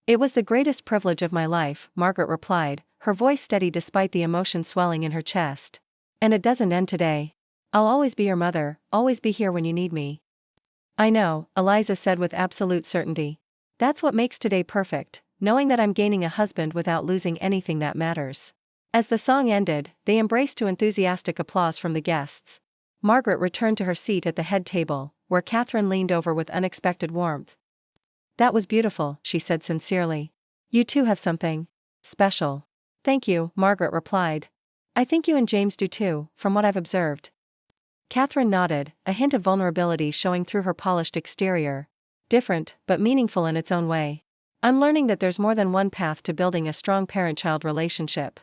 Speaker 1: "It was the greatest privilege of my life," Margaret replied, her voice steady despite the emotion swelling in her chest. "And it doesn't end today. I'll always be your mother, always be here when you need me." "I know," Eliza said with absolute certainty. "That's what makes today perfect, knowing that I'm gaining a husband without losing anything that matters." As the song ended, they embraced to enthusiastic applause from the guests. Margaret returned to her seat at the head table, where Catherine leaned over with unexpected warmth. "That was beautiful," she said sincerely. "You two have something special." "Thank you," Margaret replied. "I think you and James do too, from what I've observed." Catherine nodded, a hint of vulnerability showing through her polished exterior. "Different, but meaningful in its own way. I'm learning that there's more than one path to building a strong parent-child relationship.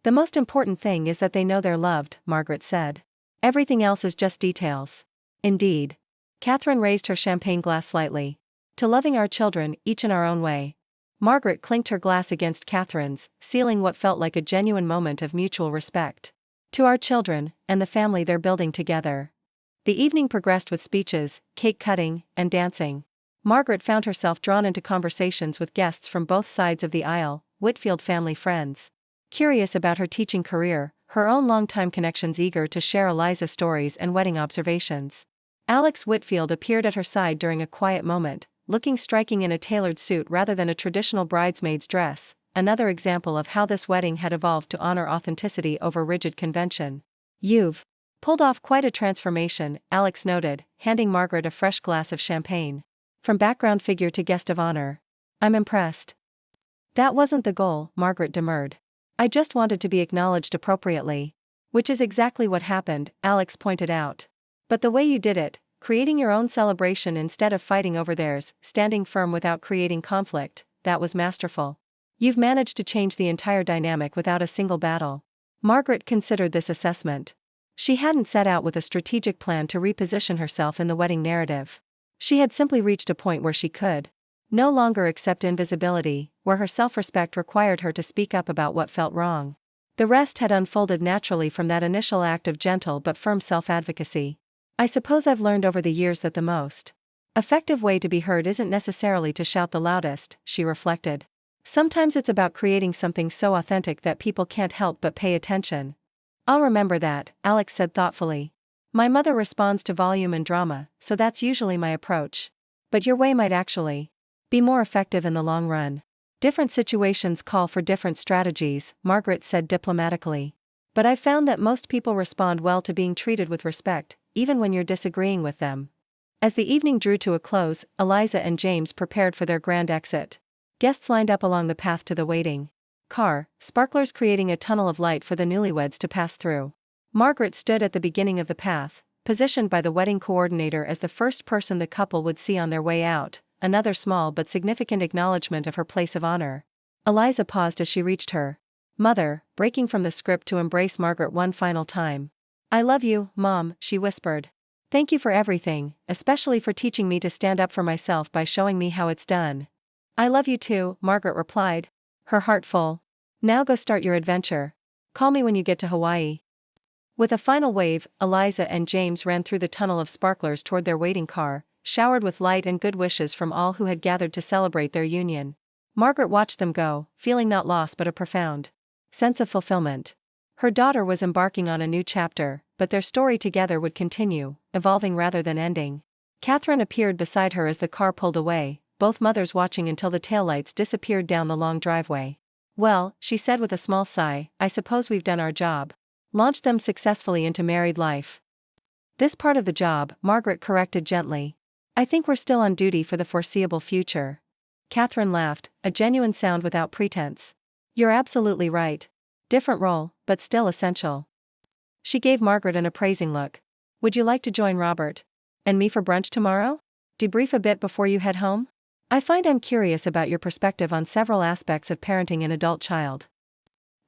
Speaker 1: The most important thing is that they know they're loved," Margaret said. "Everything else is just details." "Indeed." Catherine raised her champagne glass slightly. "To loving our children, each in our own way." Margaret clinked her glass against Catherine's, sealing what felt like a genuine moment of mutual respect. "To our children, and the family they're building together." The evening progressed with speeches, cake cutting, and dancing. Margaret found herself drawn into conversations with guests from both sides of the aisle, Whitfield family friends curious about her teaching career, her own longtime connections eager to share Eliza stories and wedding observations. Alex Whitfield appeared at her side during a quiet moment, looking striking in a tailored suit rather than a traditional bridesmaid's dress, another example of how this wedding had evolved to honor authenticity over rigid convention. "You've pulled off quite a transformation," Alex noted, handing Margaret a fresh glass of champagne. "From background figure to guest of honor. I'm impressed." "That wasn't the goal," Margaret demurred. "I just wanted to be acknowledged appropriately." "Which is exactly what happened," Alex pointed out. "But the way you did it, creating your own celebration instead of fighting over theirs, standing firm without creating conflict, that was masterful. You've managed to change the entire dynamic without a single battle." Margaret considered this assessment. She hadn't set out with a strategic plan to reposition herself in the wedding narrative. She had simply reached a point where she could no longer accept invisibility, where her self-respect required her to speak up about what felt wrong. The rest had unfolded naturally from that initial act of gentle but firm self-advocacy. "I suppose I've learned over the years that the most effective way to be heard isn't necessarily to shout the loudest," she reflected. "Sometimes it's about creating something so authentic that people can't help but pay attention." "I'll remember that," Alex said thoughtfully. "My mother responds to volume and drama, so that's usually my approach. But your way might actually be more effective in the long run." "Different situations call for different strategies," Margaret said diplomatically. "But I've found that most people respond well to being treated with respect, even when you're disagreeing with them." As the evening drew to a close, Eliza and James prepared for their grand exit. Guests lined up along the path to the waiting car, sparklers creating a tunnel of light for the newlyweds to pass through. Margaret stood at the beginning of the path, positioned by the wedding coordinator as the first person the couple would see on their way out, another small but significant acknowledgement of her place of honor. Eliza paused as she reached her mother, breaking from the script to embrace Margaret one final time. "I love you, Mom," she whispered. "Thank you for everything, especially for teaching me to stand up for myself by showing me how it's done." "I love you too," Margaret replied, her heart full. "Now go start your adventure. Call me when you get to Hawaii." With a final wave, Eliza and James ran through the tunnel of sparklers toward their waiting car, showered with light and good wishes from all who had gathered to celebrate their union. Margaret watched them go, feeling not loss but a profound sense of fulfillment. Her daughter was embarking on a new chapter, but their story together would continue, evolving rather than ending. Catherine appeared beside her as the car pulled away, both mothers watching until the taillights disappeared down the long driveway. "Well," she said with a small sigh, "I suppose we've done our job. Launched them successfully into married life." "This part of the job," Margaret corrected gently. "I think we're still on duty for the foreseeable future." Catherine laughed, a genuine sound without pretense. "You're absolutely right. Different role, but still essential." She gave Margaret an appraising look. "Would you like to join Robert and me for brunch tomorrow? Debrief a bit before you head home? I find I'm curious about your perspective on several aspects of parenting an adult child."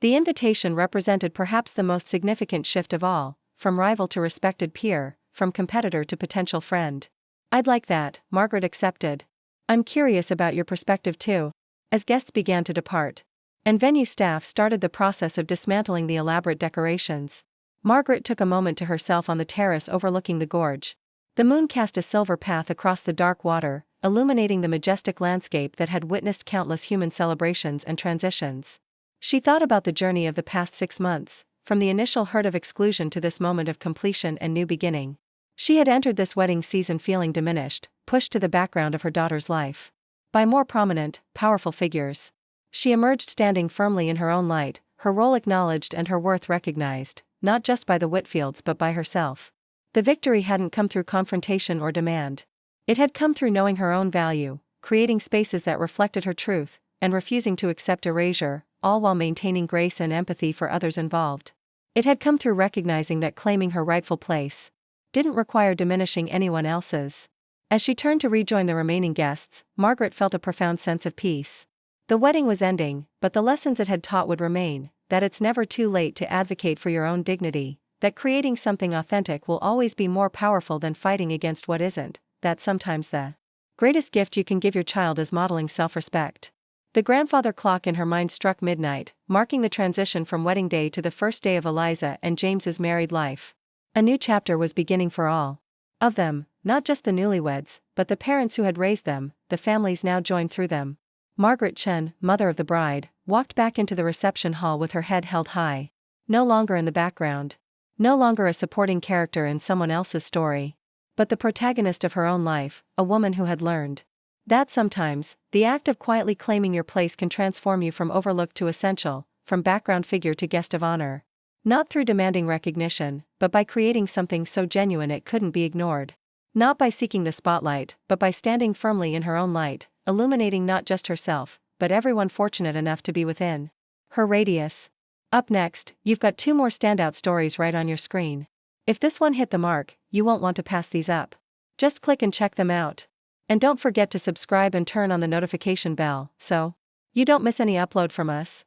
Speaker 1: The invitation represented perhaps the most significant shift of all, from rival to respected peer, from competitor to potential friend. "I'd like that," Margaret accepted. "I'm curious about your perspective too." As guests began to depart, and venue staff started the process of dismantling the elaborate decorations, Margaret took a moment to herself on the terrace overlooking the gorge. The moon cast a silver path across the dark water, illuminating the majestic landscape that had witnessed countless human celebrations and transitions. She thought about the journey of the past 6 months, from the initial hurt of exclusion to this moment of completion and new beginning. She had entered this wedding season feeling diminished, pushed to the background of her daughter's life by more prominent, powerful figures. She emerged standing firmly in her own light, her role acknowledged and her worth recognized, not just by the Whitfields but by herself. The victory hadn't come through confrontation or demand. It had come through knowing her own value, creating spaces that reflected her truth, and refusing to accept erasure, all while maintaining grace and empathy for others involved. It had come through recognizing that claiming her rightful place didn't require diminishing anyone else's. As she turned to rejoin the remaining guests, Margaret felt a profound sense of peace. The wedding was ending, but the lessons it had taught would remain, that it's never too late to advocate for your own dignity, that creating something authentic will always be more powerful than fighting against what isn't, that sometimes the greatest gift you can give your child is modeling self-respect. The grandfather clock in her mind struck midnight, marking the transition from wedding day to the first day of Eliza and James's married life. A new chapter was beginning for all of them, not just the newlyweds, but the parents who had raised them, the families now joined through them. Margaret Chen, mother of the bride, walked back into the reception hall with her head held high. No longer in the background. No longer a supporting character in someone else's story. But the protagonist of her own life, a woman who had learned that sometimes, the act of quietly claiming your place can transform you from overlooked to essential, from background figure to guest of honor. Not through demanding recognition, but by creating something so genuine it couldn't be ignored. Not by seeking the spotlight, but by standing firmly in her own light, illuminating not just herself, but everyone fortunate enough to be within her radius. Up next, you've got 2 more standout stories right on your screen. If this one hit the mark, you won't want to pass these up. Just click and check them out. And don't forget to subscribe and turn on the notification bell, so you don't miss any upload from us.